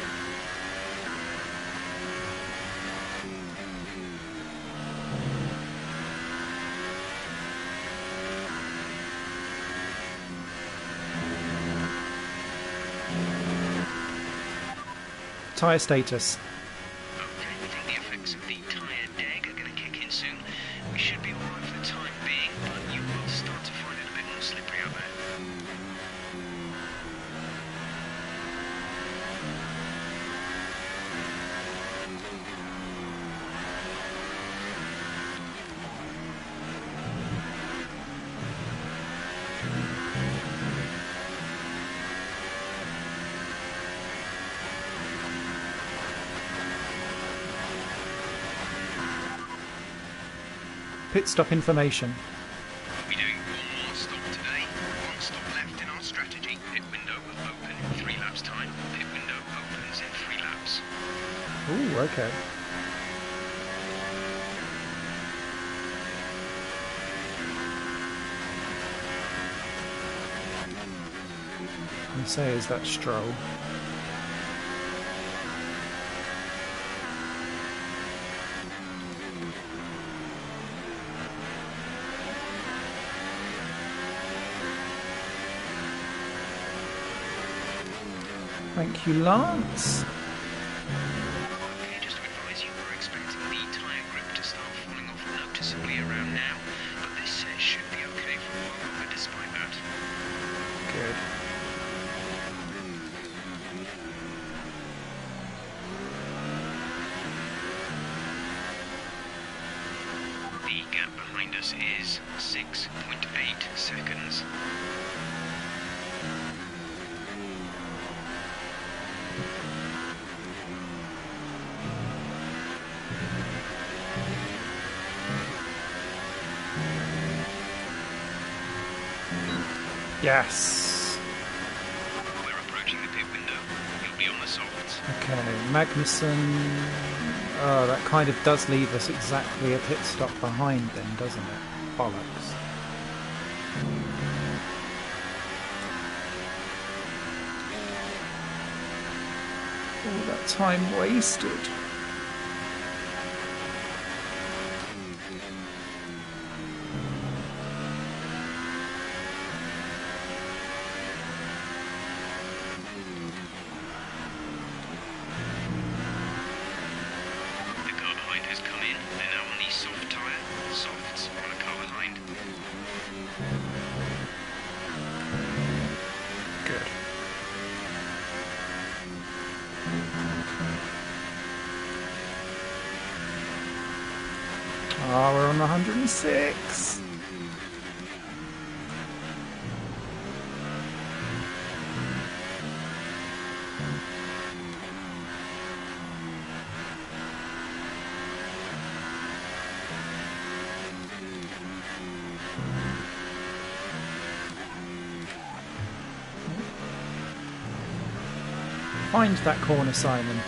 Speaker 1: Tyre status.
Speaker 3: Okay, we think the effects of the tyre deg are going to kick in soon. We should be alright for the time being, but you will start to find it a bit more slippery out there.
Speaker 1: Pit stop information.
Speaker 3: We'll be doing one more stop today. One stop left in our strategy. Pit window will open in 3 laps time. Pit window opens in 3 laps.
Speaker 1: Ooh, okay. I say, is that Stroll? Thank you, Lance.
Speaker 3: Okay, just to advise you, we're expecting the tyre grip to start falling off noticeably around now, but this set should be okay for a while longer despite that.
Speaker 1: Good.
Speaker 3: The gap behind us is 6.8 seconds.
Speaker 1: Yes. Okay, Magnussen. Oh, that kind of does leave us exactly a pit stop behind then, doesn't it? Bollocks. All that time wasted. Oh, we're on 106. Find that corner, Simon.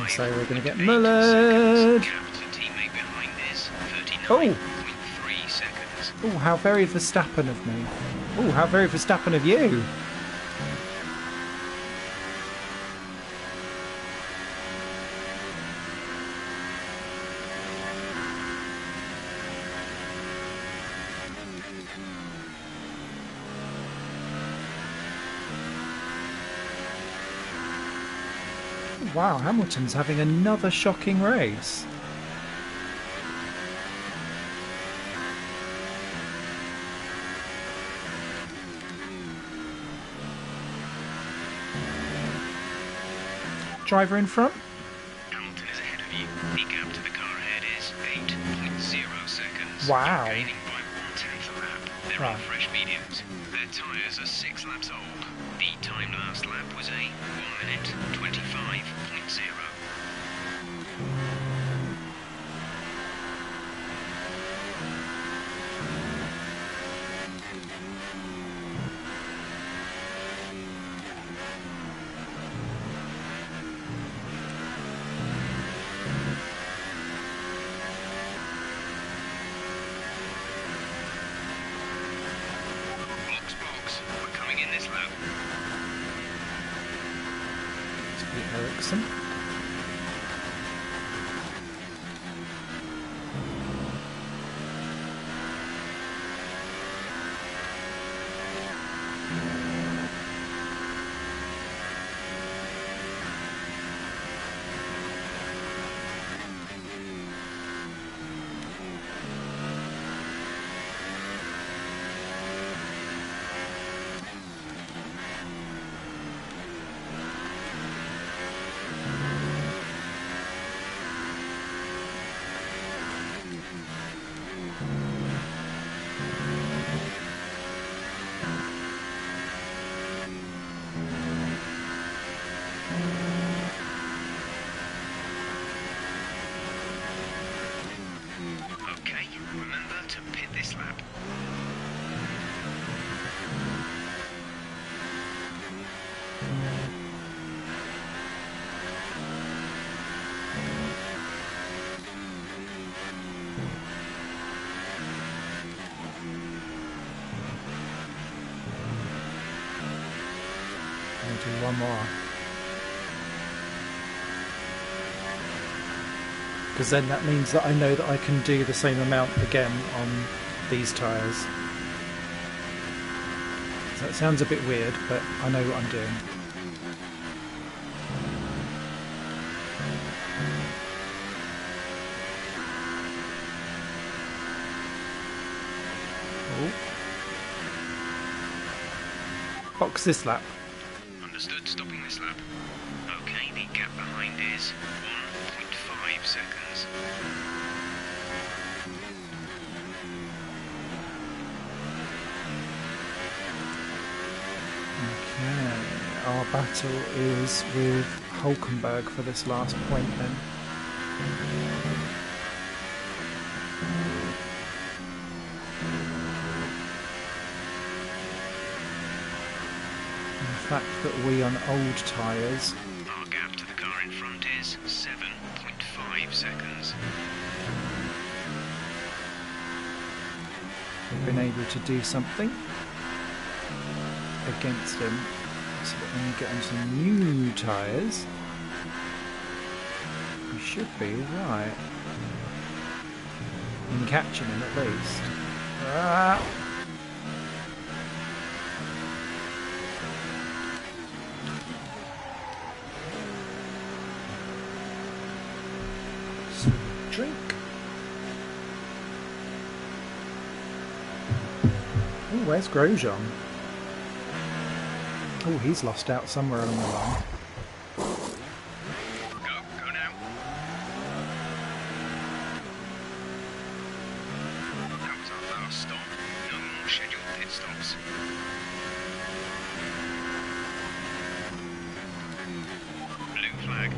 Speaker 1: So we're going to get mullered. Oh! Oh, how very Verstappen of me. Oh, how very Verstappen of you. Wow, Hamilton's having another shocking race. Driver in front.
Speaker 3: Hamilton is ahead of you. The gap to the car ahead is 8.0 seconds.
Speaker 1: Wow.
Speaker 3: You're gaining by 1/10 a lap. They're
Speaker 1: Right.
Speaker 3: on fresh mediums. Their tyres are 6 laps old. The time last lap was a 1 minute 25.0. Box. We're coming in this lap.
Speaker 1: It's Ericsson.
Speaker 3: Okay, remember to pit this lap.
Speaker 1: I'll do one more. Because then that means that I know that I can do the same amount again on these tyres. So that sounds a bit weird, but I know what I'm doing. Oh. Box this lap.
Speaker 3: Understood, stopping this lap. Okay, the gap behind is 1.5 seconds.
Speaker 1: Okay, our battle is with Hulkenberg for this last point then. fact that we on old tyres
Speaker 3: Our gap to the car in front is 7.5 seconds.
Speaker 1: have been able to do something against him, so that when we get onto new tyres, we should be right in catching him at least. Ah. Some drink. Oh, where's Grosjean? Oh, he's lost out somewhere along the line.
Speaker 3: Go now. That was our last stop. No more scheduled pit stops. Blue flag.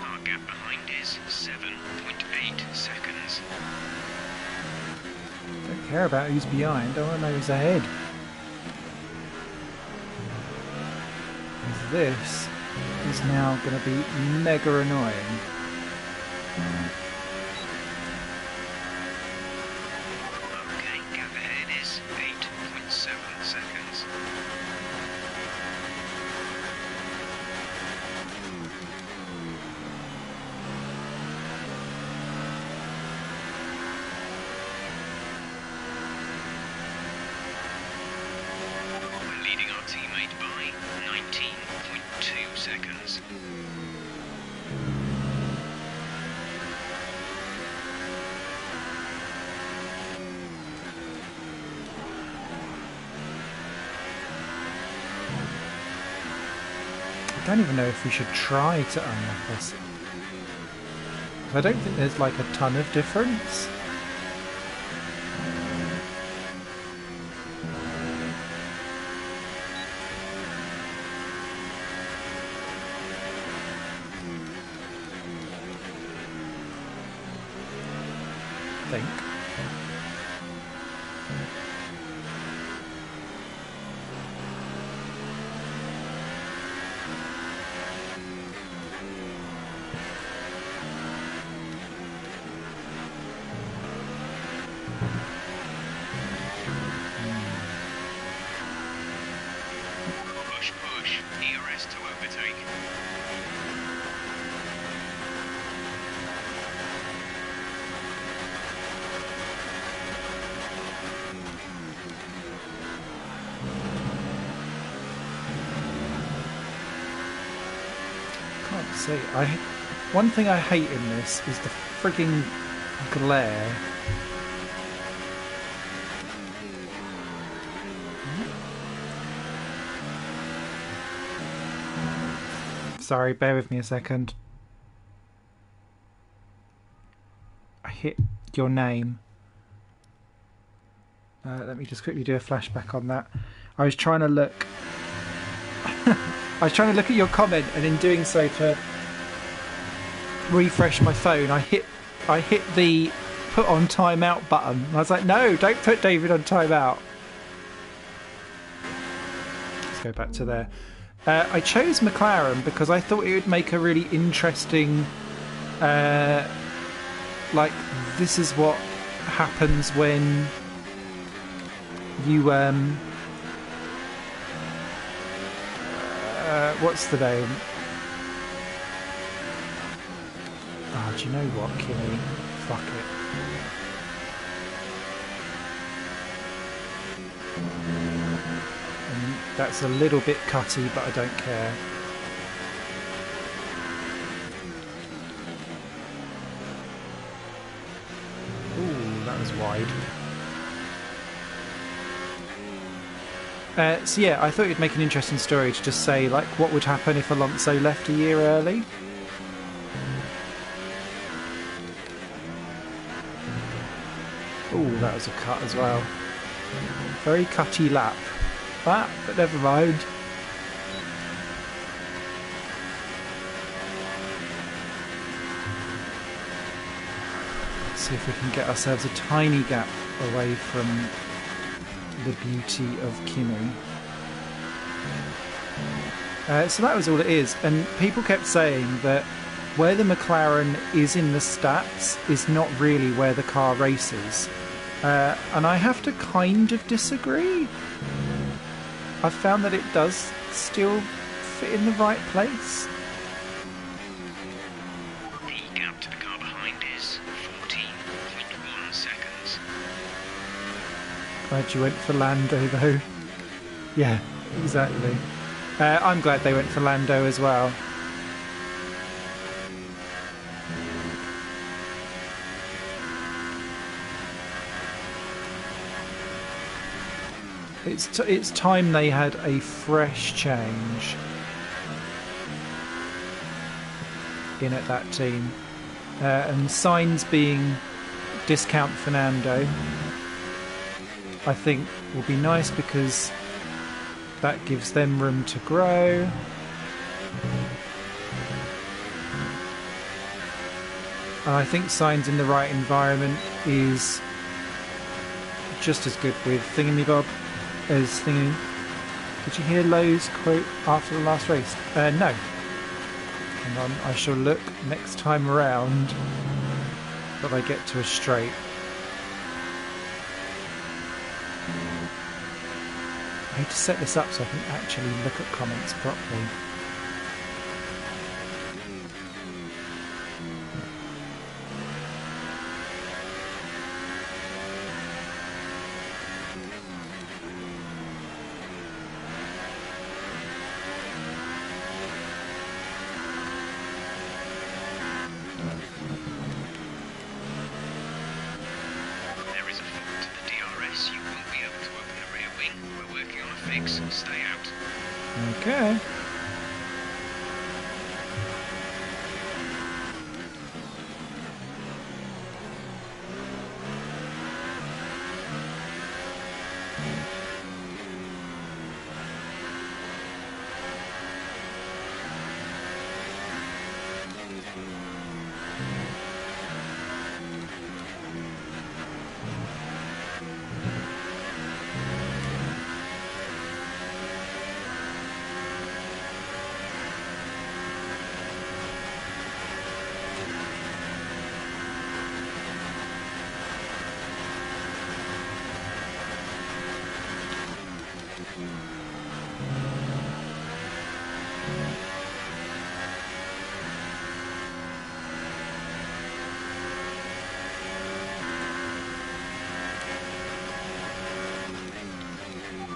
Speaker 3: Our gap behind is 7.8 seconds.
Speaker 1: Don't care about who's behind, I want to know who's ahead. This is now going to be mega annoying.
Speaker 3: Okay, gap ahead is 8.7 seconds. We're leading our teammate by 19.2 seconds.
Speaker 1: I don't even know if we should try to unlock this. I don't think there's like a ton of difference. I think. can't see. One thing I hate in this is the frigging glare. Sorry, bear with me a second. I hit your name. Let me just quickly do a flashback on that. I was trying to look. I was trying to look at your comment, and in doing so, to refresh my phone, I hit the put on timeout button. I was like, no, don't put David on timeout. Let's go back to there. I chose McLaren because I thought it would make a really interesting, like, this is what happens when you, what's the name? Oh, do you know what, Kimmy? Fuck it. And that's a little bit cutty, but I don't care. Ooh, that was wide. So yeah, I thought it'd make an interesting story to just say, like, what would happen if Alonso left a year early. Ooh, that was a cut as well. Very cutty lap. But never mind. Let's see if we can get ourselves a tiny gap away from the beauty of Kimi. So that was all it is, and people kept saying that where the McLaren is in the stats is not really where the car races, and I have to kind of disagree. I've found that it does still fit in the right place.
Speaker 3: The gap to the car behind is 14.1 seconds.
Speaker 1: Glad you went for Lando, though. Yeah, exactly. I'm glad they went for Lando as well. It's time they had a fresh change in at that team. And Sainz being discount Fernando, I think will be nice because that gives them room to grow. And I think Sainz in the right environment is just as good with Thingamabob as Thingy. Did you hear Lowe's quote after the last race? No. Hang on, I shall look next time around that I get to a straight. I need to set this up so I can actually look at comments properly.
Speaker 3: There is a fault to the DRS. You won't be able to open the rear wing. We're working on a fix. Stay out.
Speaker 1: Okay.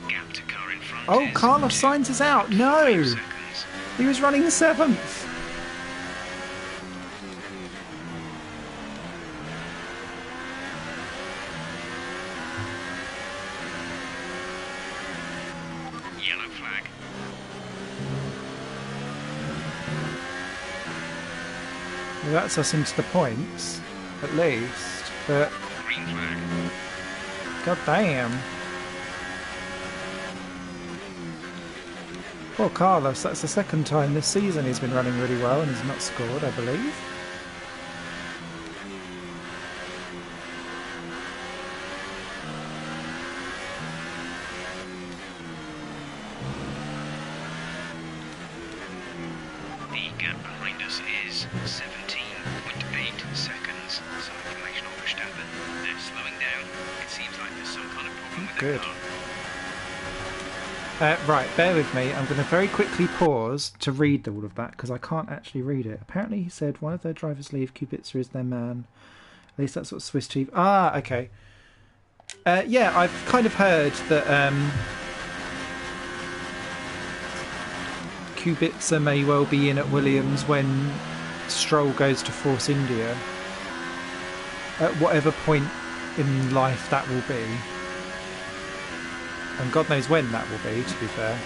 Speaker 3: Gap to car in front
Speaker 1: Oh,
Speaker 3: is
Speaker 1: Carlos Sainz is out. No!
Speaker 3: 2.5 seconds.
Speaker 1: He was running 7th. Well, that's us into the points, at least. But
Speaker 3: Green flag.
Speaker 1: god damn. Poor Carlos, that's the second time this season he's been running really well and he's not scored, I believe.
Speaker 3: The gap behind us is 17.8 seconds. Some information on Verstappen. They're slowing down. It seems like there's some kind of problem with
Speaker 1: Good.
Speaker 3: their car.
Speaker 1: Right, bear with me. I'm going to very quickly pause to read all of that because I can't actually read it. Apparently he said one of their drivers leave, Kubica is their man. At least that's what Swiss chief... Ah, okay. Yeah, I've kind of heard that Kubica may well be in at Williams when Stroll goes to Force India. At whatever point in life that will be. And God knows when that will be, to be fair.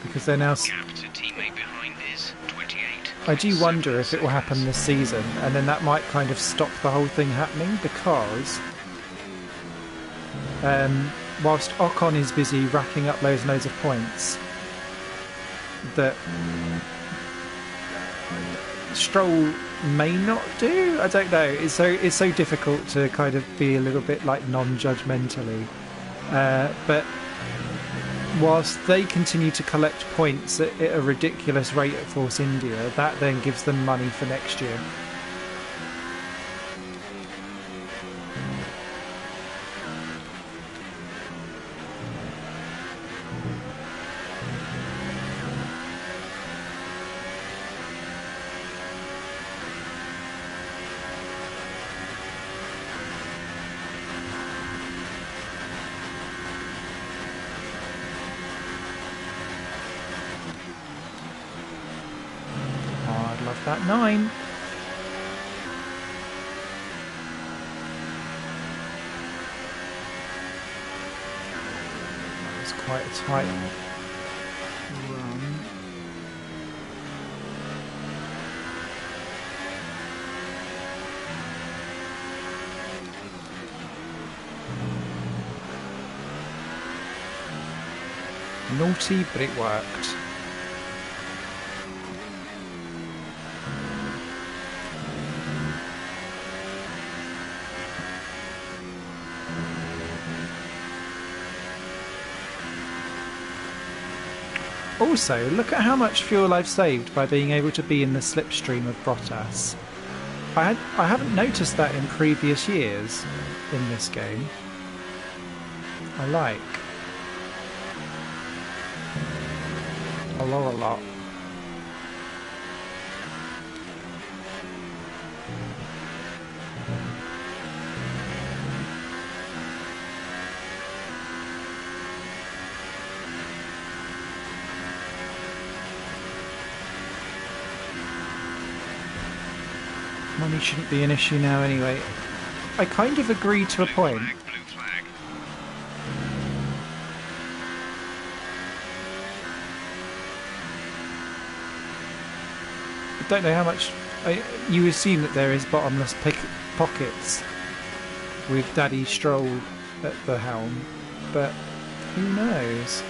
Speaker 1: Because they're now...
Speaker 3: Gap to teammate behind is 28.
Speaker 1: I do wonder if it will happen this season, and then that might kind of stop the whole thing happening, because whilst Ocon is busy racking up loads and loads of points, that Stroll may not do. I don't know. It's so difficult to kind of be a little bit like non-judgmentally. But whilst they continue to collect points at a ridiculous rate at Force India, that then gives them money for next year. That 9. That was quite a tight run. Naughty, but it worked. Also, look at how much fuel I've saved by being able to be in the slipstream of Bottas. I haven't noticed that in previous years in this game. I like. A lot. Money shouldn't be an issue now anyway. I kind of agree to a point.
Speaker 3: Blue flag.
Speaker 1: I don't know how much... you assume that there is bottomless pockets with Daddy Stroll at the helm, but who knows?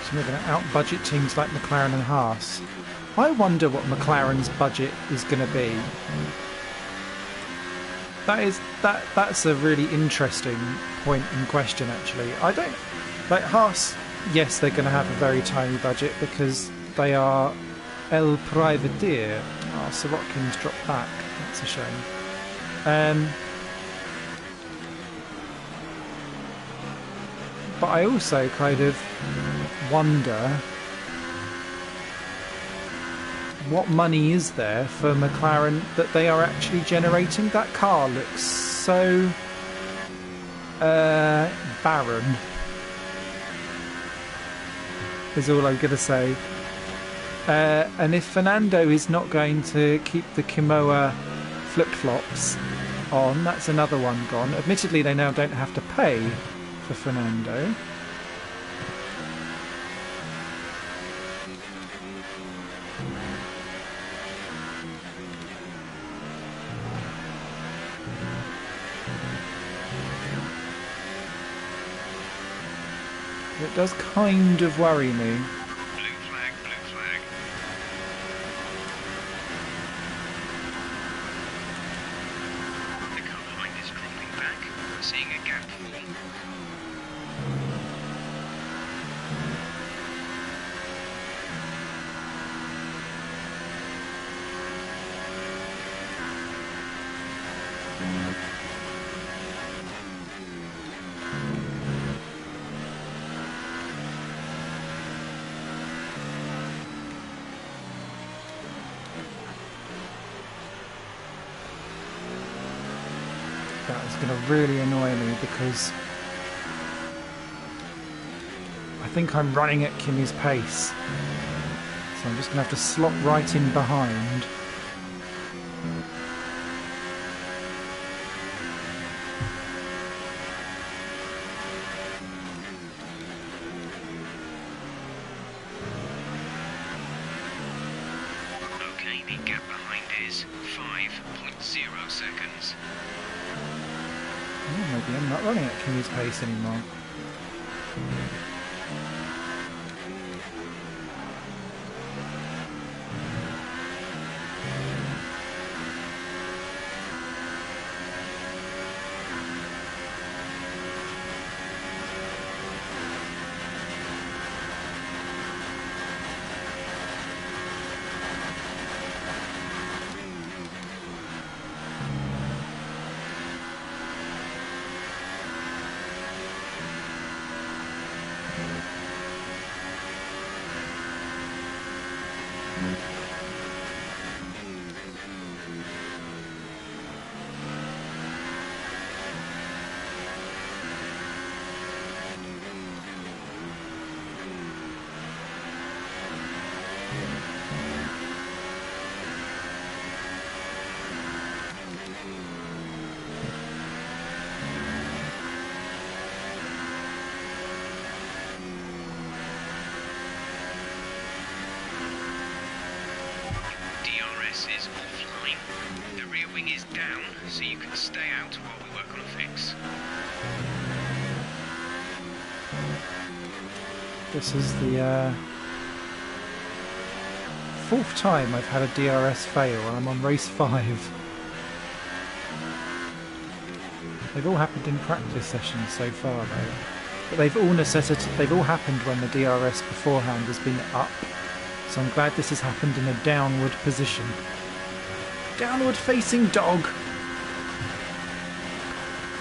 Speaker 1: So we're going to out-budget teams like McLaren and Haas. I wonder what McLaren's budget is going to be. That's a really interesting point in question, actually. I don't... Like, Haas, yes, they're going to have a very tiny budget because they are El Privateer. Oh, Sorotkin's dropped back. That's a shame. But I also kind of wonder what money is there for McLaren that they are actually generating. That car looks so barren, is all I'm going to say. And if Fernando is not going to keep the Kimoa flip-flops on, that's another one gone. Admittedly, they now don't have to pay for Fernando. It does kind of worry me.
Speaker 3: Blue flag, blue flag. The car behind is dropping back. I'm seeing a gap form.
Speaker 1: That is going to really annoy me because I think I'm running at Kimi's pace. So I'm just going to have to slot right in behind.
Speaker 3: Okay, the gap behind is 5.0 seconds.
Speaker 1: Oh, maybe I'm not running at Kimi's pace anymore.
Speaker 3: DRS is offline. The rear wing is down, so you can stay out while we work on a fix.
Speaker 1: This is the fourth time I've had a DRS fail and I'm on race 5. They've all happened in practice sessions so far though. But they've all happened when the DRS beforehand has been up. So I'm glad this has happened in a downward position. Downward facing dog!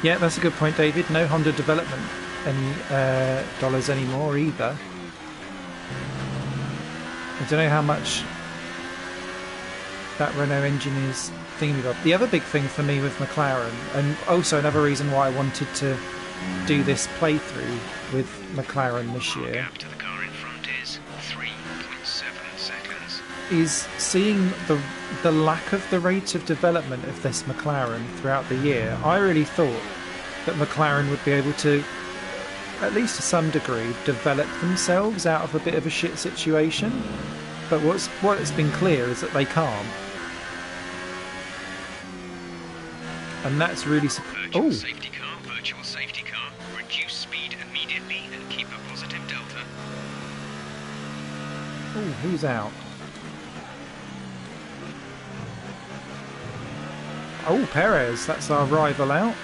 Speaker 1: Yeah, that's a good point, David. No Honda development dollars anymore either. I don't know how much that Renault engine is thinking about. The other big thing for me with McLaren, and also another reason why I wanted to do this playthrough with McLaren this year,
Speaker 3: Gap to the car in front is 3.7 seconds.
Speaker 1: is seeing the lack of the rate of development of this McLaren throughout the year. I really thought that McLaren would be able to, at least to some degree, develop themselves out of a bit of a shit situation. But what's been clear is that they can't. And that's really...
Speaker 3: Virtual safety car, virtual safety car. Reduce speed immediately and keep a positive delta.
Speaker 1: Oh, who's out? Oh, Perez, that's our rival out.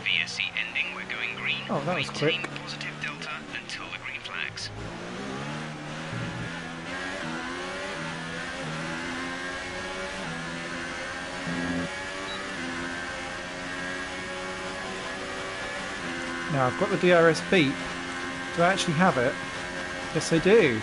Speaker 3: VSC ending, we're going green.
Speaker 1: Oh, that was
Speaker 3: Maintain
Speaker 1: quick.
Speaker 3: positive delta until the green flags.
Speaker 1: Now I've got the DRS beep. Do I actually have it? Yes, I do.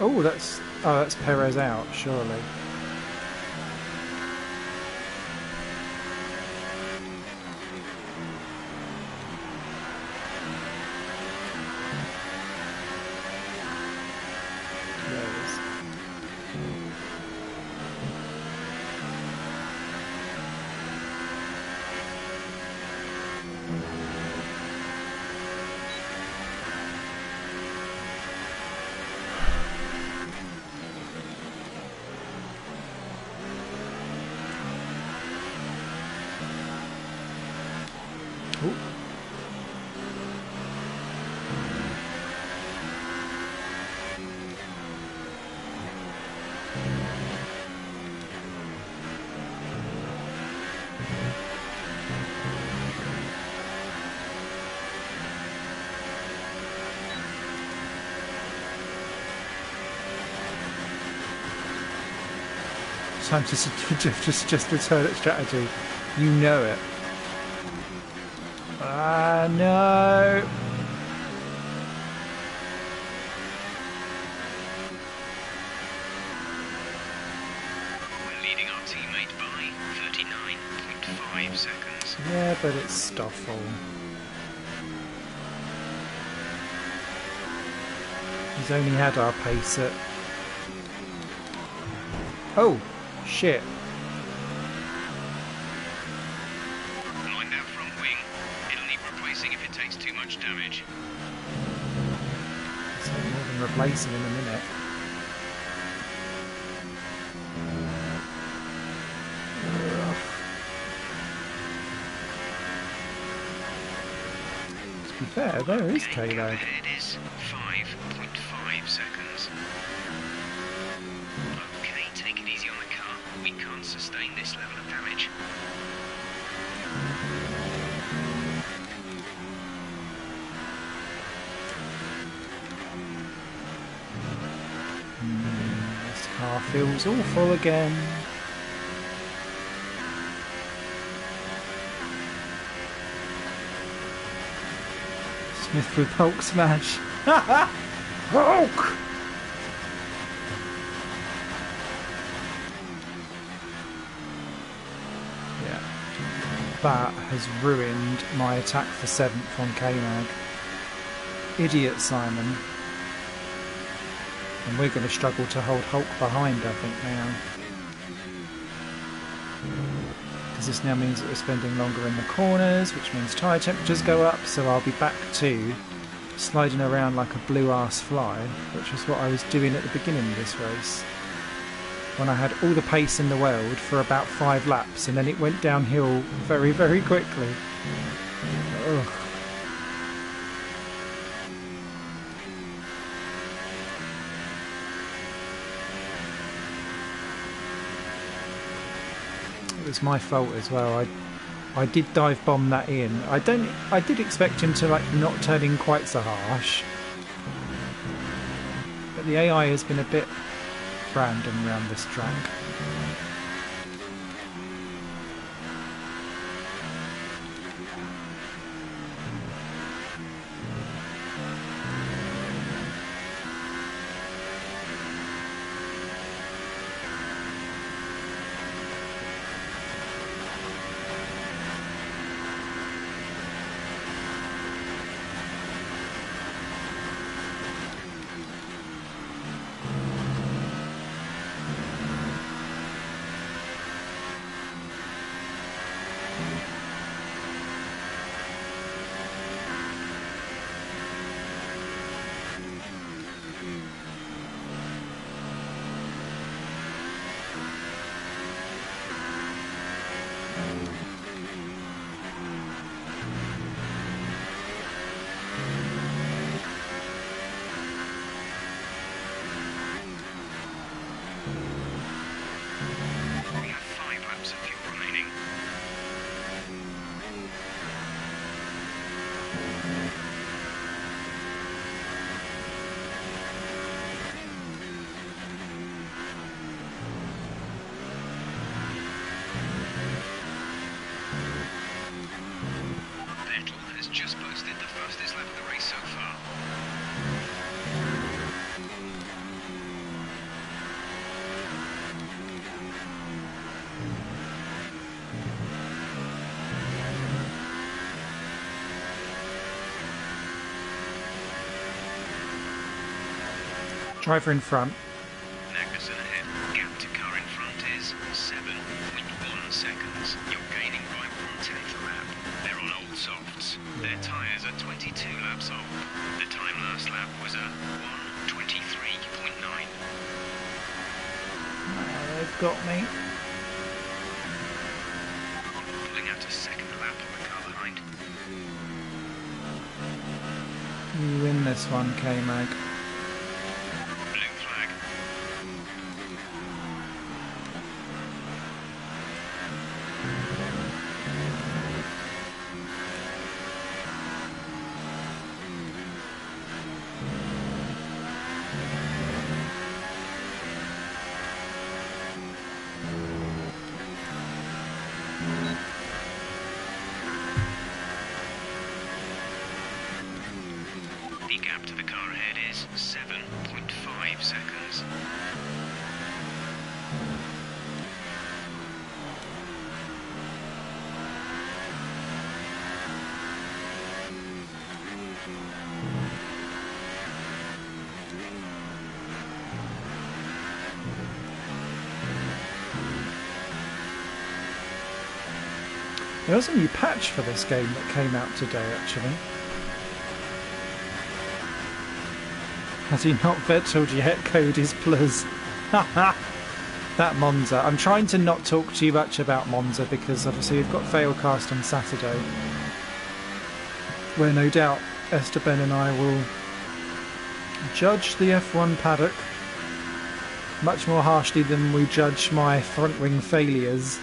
Speaker 1: Oh, that's Perez out, surely. There it is. Ooh. Time to just return it strategy. You know it. Ah, no.
Speaker 3: We're leading our teammate by 39.5 seconds.
Speaker 1: Yeah, but it's Stoffel. He's only had our pace at... Oh, shit.
Speaker 3: Mind that front wing. It'll need replacing if it takes too much damage.
Speaker 1: It's more than replacing in a minute. To be fair, there is
Speaker 3: Okay, gap
Speaker 1: K-Lag.
Speaker 3: ahead is 5.5 seconds. Okay, take it easy on the car. We can't sustain this level of damage.
Speaker 1: This car feels awful again. Smith with Hulk smash. Hulk! Yeah. That has ruined my attack for 7th on K-Mag. Idiot Simon. And we're going to struggle to hold Hulk behind, I think, now. Because this now means that we're spending longer in the corners, which means tyre temperatures go up, so I'll be back to sliding around like a blue-ass fly, which is what I was doing at the beginning of this race. When I had all the pace in the world for about 5 laps, and then it went downhill very, very quickly. Ugh. It was my fault as well. I did dive bomb that in. I did expect him to like not turn in quite so harsh, but the AI has been a bit random around this track.
Speaker 3: just did the fastest lap of the race so far.
Speaker 1: Driver in front.
Speaker 3: Magnussen ahead. Gap to car in front is 7.1 seconds. You're gaining by 1/10 a lap. They're on old softs. Their tyres are 22 laps old. The time last lap was a 1:23.9.
Speaker 1: They've got me.
Speaker 3: Pulling out a second lap on the car behind.
Speaker 1: You win this one, K-Mag.
Speaker 3: Blue flag. The gap to the car ahead is 7.5 seconds.
Speaker 1: There was a new patch for this game that came out today, actually. Has he not Vettel yet? Code is plus. That Monza. I'm trying to not talk too much about Monza because obviously we've got Failcast on Saturday, where no doubt Esteban and I will judge the F1 paddock much more harshly than we judge my front wing failures.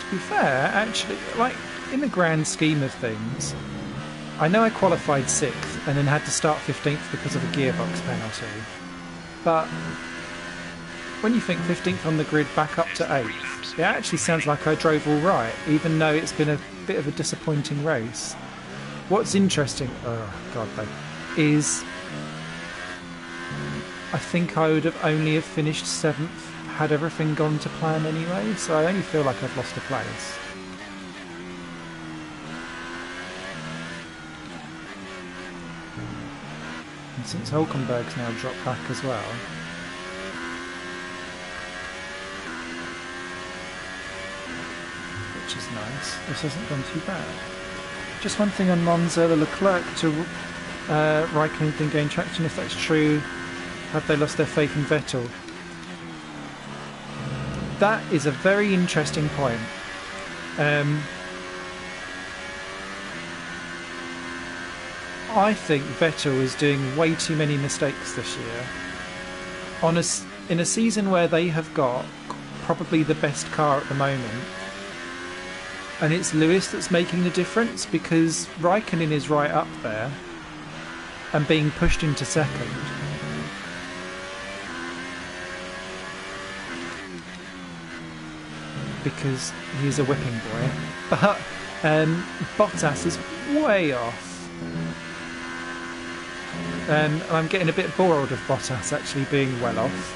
Speaker 1: To be fair, actually, like, in the grand scheme of things, I know I qualified 6th and then had to start 15th because of a gearbox penalty. But when you think 15th on the grid back up to 8th, it actually sounds like I drove all right, even though it's been a bit of a disappointing race. What's interesting, oh god, though, is I think I would have only have finished 7th had everything gone to plan anyway, so I only feel like I've lost a place. And since Hulkenberg's now dropped back as well, which is nice, this hasn't gone too bad. Just one thing on Monza, the Leclerc to Raikkonen thing gain traction, if that's true, have they lost their faith in Vettel? That is a very interesting point. I think Vettel is doing way too many mistakes this year. In a season where they have got probably the best car at the moment, and it's Lewis that's making the difference, because Raikkonen is right up there and being pushed into second. Because he's a whipping boy, but Bottas is way off, and I'm getting a bit bored of Bottas actually being well off.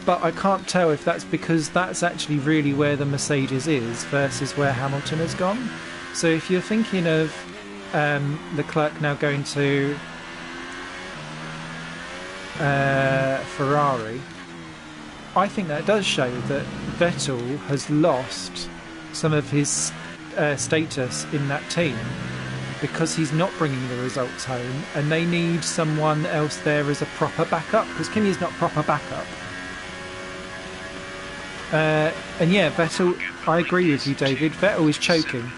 Speaker 1: But I can't tell if that's because that's actually really where the Mercedes is versus where Hamilton has gone. So if you're thinking of Leclerc now going to Ferrari, I think that does show that Vettel has lost some of his status in that team because he's not bringing the results home, and they need someone else there as a proper backup, because Kimi's not proper backup. And yeah, Vettel, I agree with you, David. Vettel is choking.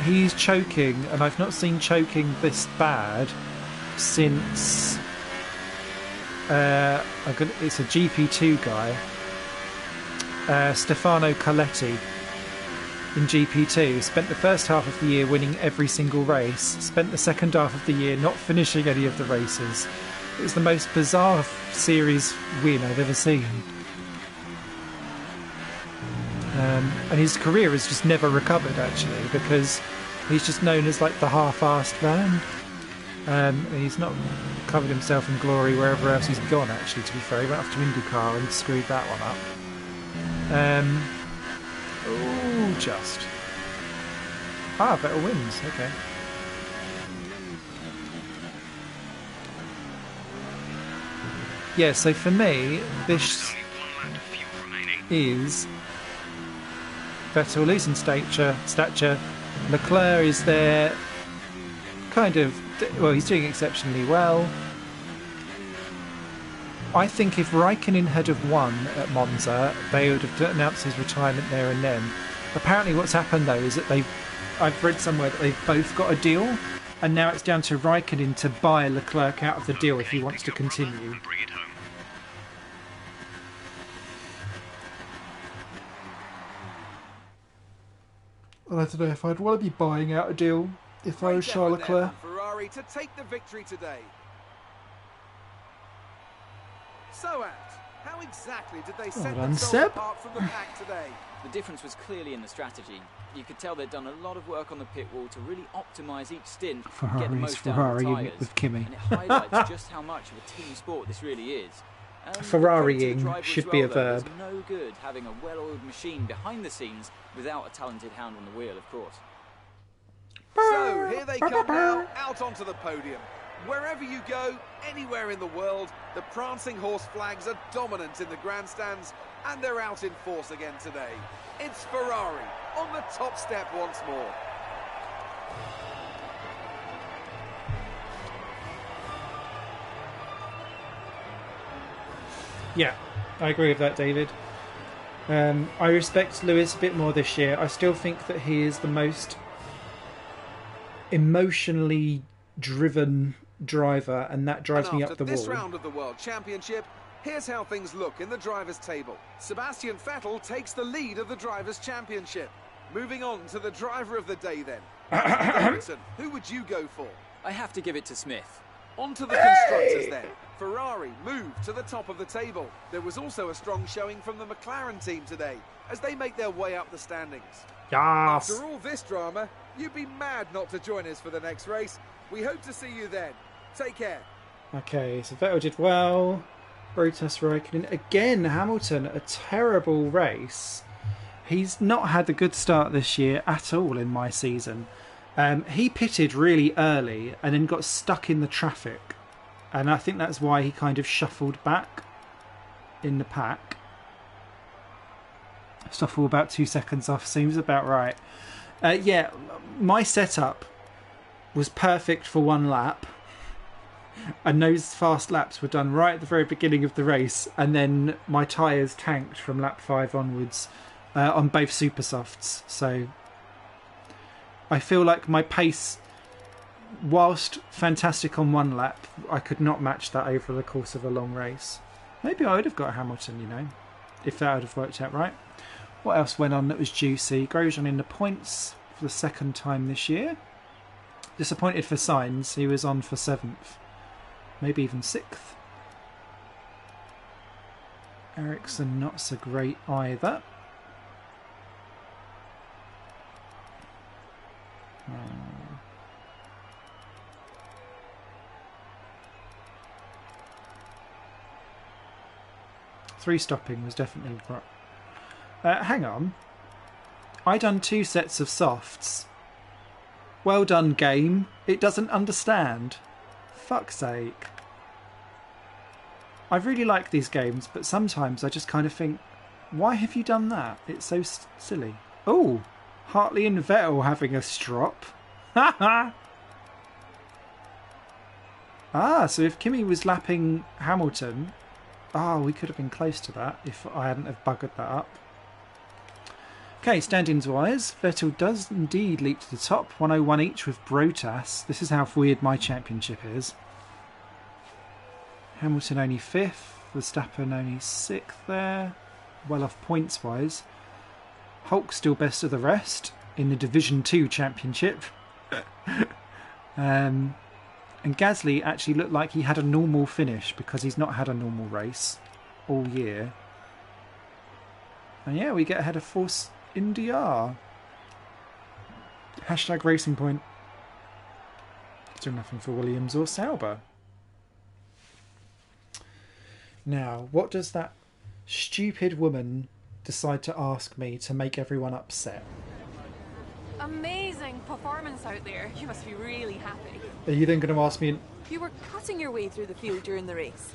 Speaker 1: He's choking, and I've not seen choking this bad since... it's a GP2 guy, Stefano Coletti, in GP2 spent the first half of the year winning every single race, spent the second half of the year not finishing any of the races. It was the most bizarre series win I've ever seen. And his career has just never recovered, actually, because he's just known as like the half-assed man. He's not covered himself in glory wherever else he's gone, actually, to be fair. He went off to IndyCar and screwed that one up. Just. Vettel wins, okay. Yeah, so for me, this is Vettel losing stature. Leclerc is there, kind of, well, he's doing exceptionally well. I think if Raikkonen had have won at Monza, they would have announced his retirement there and then. Apparently what's happened, though, is that I've read somewhere that they've both got a deal, and now it's down to Raikkonen to buy Leclerc out of the deal if he wants to continue. Well, I don't know if I'd want to be buying out a deal if I was Charles Leclerc.
Speaker 2: Ferrari to take the victory today. So, Ant, how exactly did they set themselves apart from the pack today?
Speaker 4: The difference was clearly in the strategy. You could tell they'd done a lot of work on the pit wall to really optimise each stint and get the most out of the tyres.
Speaker 1: With Kimi.
Speaker 4: And it highlights just how much of a team sport this really is.
Speaker 1: Ferrarying should be a verb.
Speaker 4: It's no good having a well-oiled machine behind the scenes without a talented hound on the wheel, of course.
Speaker 2: So, here they come now, out onto the podium. Wherever you go, anywhere in the world, the prancing horse flags are dominant in the grandstands, and they're out in force again today. It's Ferrari on the top step once more.
Speaker 1: Yeah, I agree with that, David. I respect Lewis a bit more this year. I still think that he is the most emotionally driven driver, and that drives me up the wall.
Speaker 2: After this round of the World Championship, here's how things look in the Drivers' Table. Sebastian Vettel takes the lead of the Drivers' Championship. Moving on to the Driver of the Day then. Davidson, who would you go for?
Speaker 4: I have to give it to Smith.
Speaker 2: On to the constructors then. Ferrari moved to the top of the table. There was also a strong showing from the McLaren team today as they make their way up the standings.
Speaker 1: Yes.
Speaker 2: After all this drama, you'd be mad not to join us for the next race. We hope to see you then. Take care.
Speaker 1: Okay, so Vettel did well. Bottas, Raikkonen. Again, Hamilton, a terrible race. He's not had a good start this year at all in my season. He pitted really early and then got stuck in the traffic. And I think that's why he kind of shuffled back in the pack. Shuffle about 2 seconds off, seems about right. Yeah, my setup was perfect for one lap. And those fast laps were done right at the very beginning of the race. And then my tyres tanked from lap 5 onwards on both super softs. So I feel like my pace, whilst fantastic on one lap, I could not match that over the course of a long race. Maybe I would have got Hamilton, you know, if that would have worked out right. What else went on that was juicy? Grosjean in the points for the second time this year. Disappointed for Sainz, he was on for 7th. Maybe even 6th. Ericsson not so great either. Three stopping was definitely right. Hang on. I done 2 sets of softs. Well done, game. It doesn't understand. Fuck's sake. I really like these games, but sometimes I just kind of think, why have you done that? It's so silly. Oh, Hartley and Vettel having a strop. Ha so if Kimi was lapping Hamilton, we could have been close to that if I hadn't have buggered that up. Okay, standings wise, Vettel does indeed leap to the top, 101 each with Bottas. This is how weird my championship is. Hamilton only 5th, Verstappen only 6th there, well off points wise. Hulk still best of the rest in the Division 2 Championship. And Gasly actually looked like he had a normal finish because he's not had a normal race all year. And yeah, we get ahead of Force India. Hashtag Racing Point. Still nothing for Williams or Sauber. Now, what does that stupid woman decide to ask me to make everyone upset?
Speaker 5: Amazing performance out there. You must be really happy.
Speaker 1: Are you then going to ask me...
Speaker 5: You were cutting your way through the field during the race.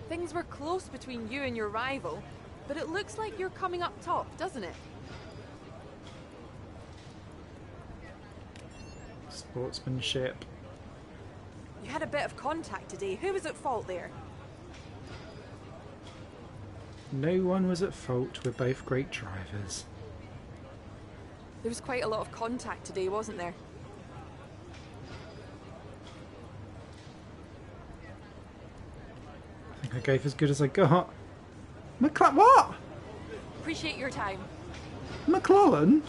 Speaker 5: Things were close between you and your rival, but it looks like you're coming up top, doesn't it?
Speaker 1: Sportsmanship.
Speaker 5: You had a bit of contact today. Who was at fault there?
Speaker 1: No one was at fault. We're both great drivers.
Speaker 5: There was quite a lot of contact today, wasn't there?
Speaker 1: I think I gave as good as I got. What?
Speaker 5: Appreciate your time.
Speaker 1: McLaren?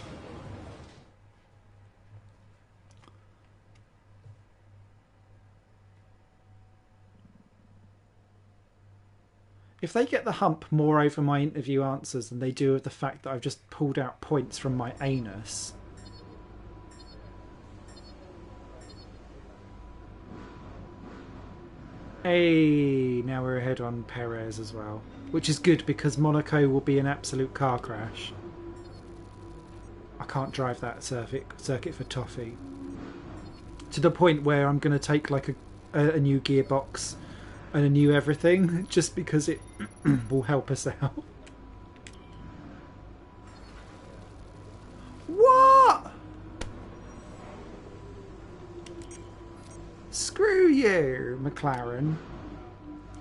Speaker 1: If they get the hump more over my interview answers than they do of the fact that I've just pulled out points from my anus. Hey, now we're ahead on Perez as well. Which is good because Monaco will be an absolute car crash. I can't drive that circuit for toffee. To the point where I'm going to take like a new gearbox and a new everything just because it will help us out. What? Screw you, McLaren.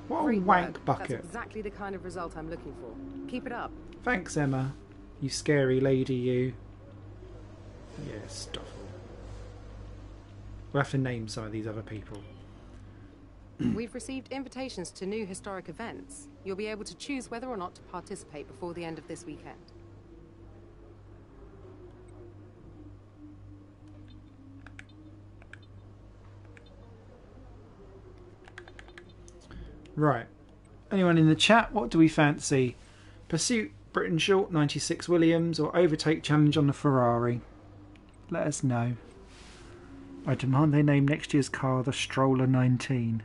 Speaker 1: What a
Speaker 6: Great
Speaker 1: wank
Speaker 6: work.
Speaker 1: bucket.
Speaker 6: That's exactly the kind of result I'm looking for. Keep it up.
Speaker 1: Thanks, Emma. You scary lady, you. Yeah, stuff. We'll have to name some of these other people.
Speaker 6: We've received invitations to new historic events. You'll be able to choose whether or not to participate before the end of this weekend.
Speaker 1: Right. Anyone in the chat, what do we fancy? Pursuit, Britain Short, 96 Williams, or Overtake Challenge on the Ferrari? Let us know. I demand they name next year's car the Stroller 19.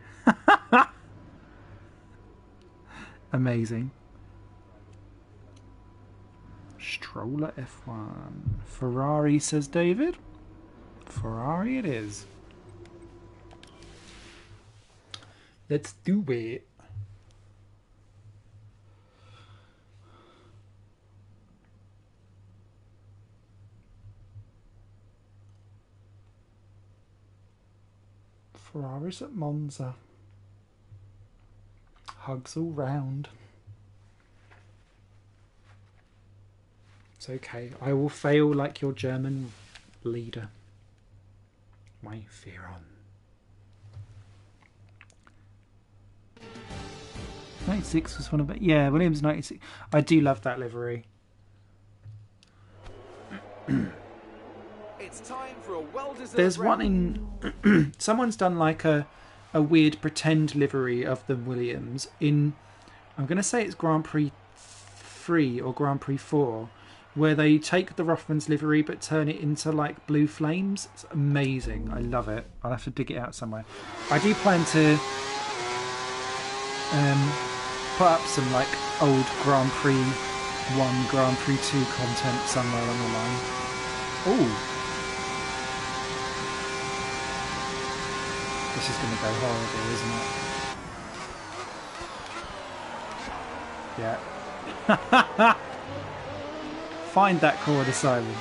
Speaker 1: Amazing. Stroller F1. Ferrari, says David. Ferrari it is. Let's do it. Ferraris at Monza. Hugs all round. It's okay. I will fail like your German leader. My fear on. 96 was one of it. Yeah, Williams 96. I do love that livery.
Speaker 2: It's time for a well-deserved
Speaker 1: There's one
Speaker 2: round.
Speaker 1: in... someone's done like a weird pretend livery of the Williams in... I'm going to say it's Grand Prix 3 or Grand Prix 4, where they take the Rothmans livery but turn it into like blue flames. It's amazing. I love it. I'll have to dig it out somewhere. I do plan to put up some like old Grand Prix 1, Grand Prix 2 content somewhere along the line. Oh! This is going to go horrible, isn't it? Yeah. Find that chord asylum.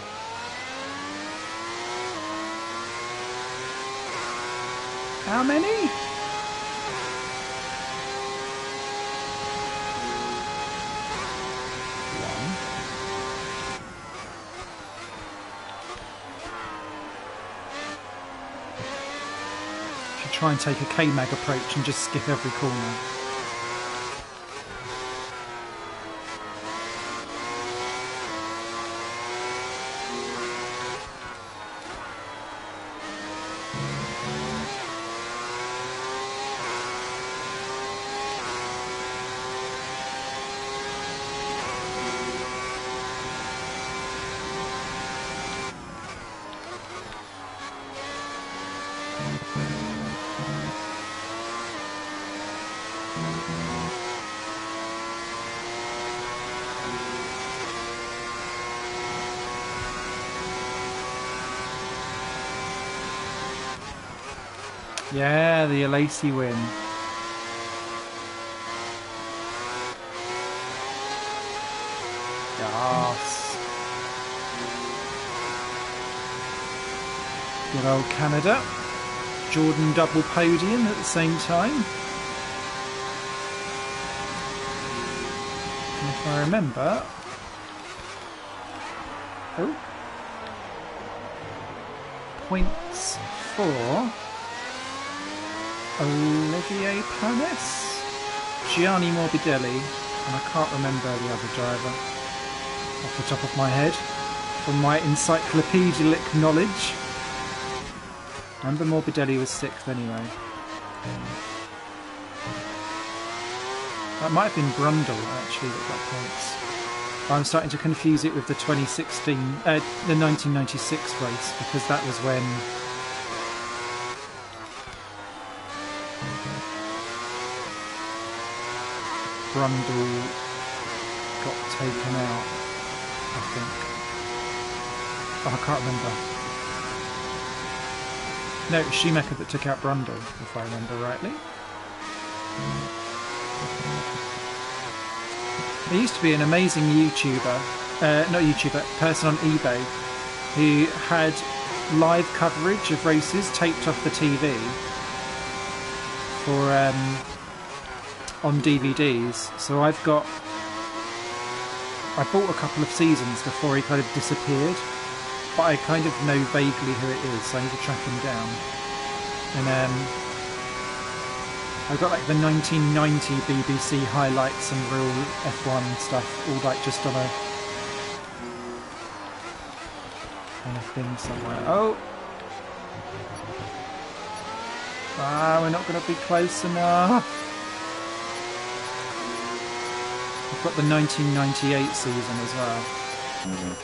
Speaker 1: How many? One. try and take a K-Mag approach and just skip every corner. Yeah, the Alacy win. Yes. Good old Canada. Jordan double podium at the same time. And if I remember... Oh. Points for... Olivier Panis, Gianni Morbidelli, and I can't remember the other driver off the top of my head from my encyclopedic knowledge. Remember Morbidelli was 6th anyway. That might have been Brundle actually that got points. I'm starting to confuse it with the 2016, the 1996 race, because that was when Brundle got taken out, I think. Oh, I can't remember. No, it was Schumacher that took out Brundle, if I remember rightly. There used to be an amazing person on eBay who had live coverage of races taped off the TV for on DVDs. So I bought a couple of seasons before he kind of disappeared, but I kind of know vaguely who it is, so I need to track him down. And I've got like the 1990 BBC highlights and real F1 stuff, all like just on a thing somewhere. Oh! Ah, we're not going to be close enough. I've got the 1998 season as well.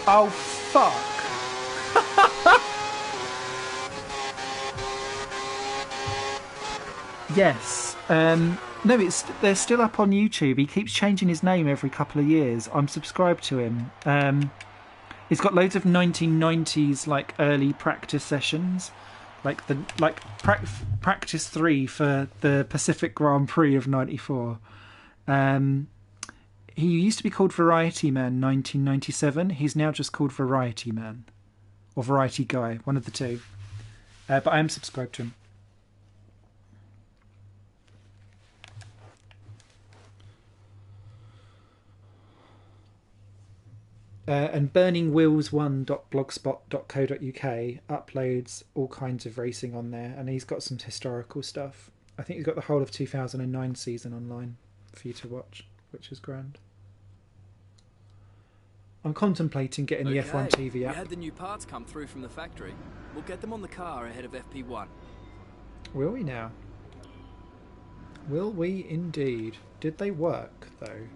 Speaker 1: Oh, fuck! Yes. No, they're still up on YouTube. He keeps changing his name every couple of years. I'm subscribed to him. He's got loads of 1990s like early practice sessions, like practice 3 for the Pacific Grand Prix of '94. He used to be called Variety Man 1997. He's now just called Variety Man. Or Variety Guy, one of the two. But I am subscribed to him. And burningwheels1.blogspot.co.uk uploads all kinds of racing on there. And he's got some historical stuff. I think he's got the whole of 2009 season online for you to watch, which is grand. I'm contemplating getting the F1 TV app.
Speaker 7: We had the new parts come through from the factory. We'll get them on the car ahead of FP1.
Speaker 1: Will we now? Will we indeed? Did they work, though?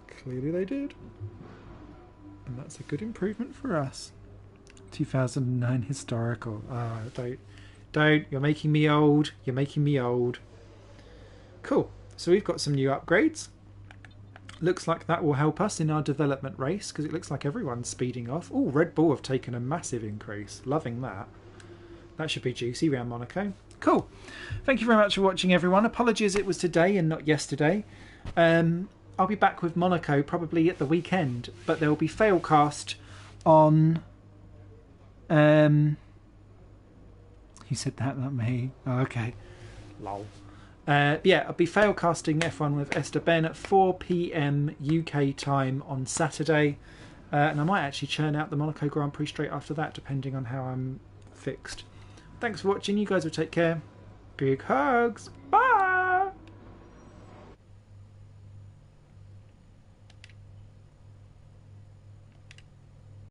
Speaker 1: Clearly they did. And that's a good improvement for us. 2009 historical. Oh, don't. You're making me old. You're making me old. Cool. So we've got some new upgrades. Looks like that will help us in our development race, because it looks like everyone's speeding off. Oh, Red Bull have taken a massive increase. Loving that. That should be juicy around Monaco. Cool. Thank you very much for watching, everyone. Apologies it was today and not yesterday. I'll be back with Monaco probably at the weekend, but there will be Failcast on... Who said that? Not me. Oh, okay. Lol. Yeah, I'll be failcasting F1 with Esther Ben at 4 PM UK time on Saturday. And I might actually churn out the Monaco Grand Prix straight after that, depending on how I'm fixed. Thanks for watching. You guys will take care. Big hugs.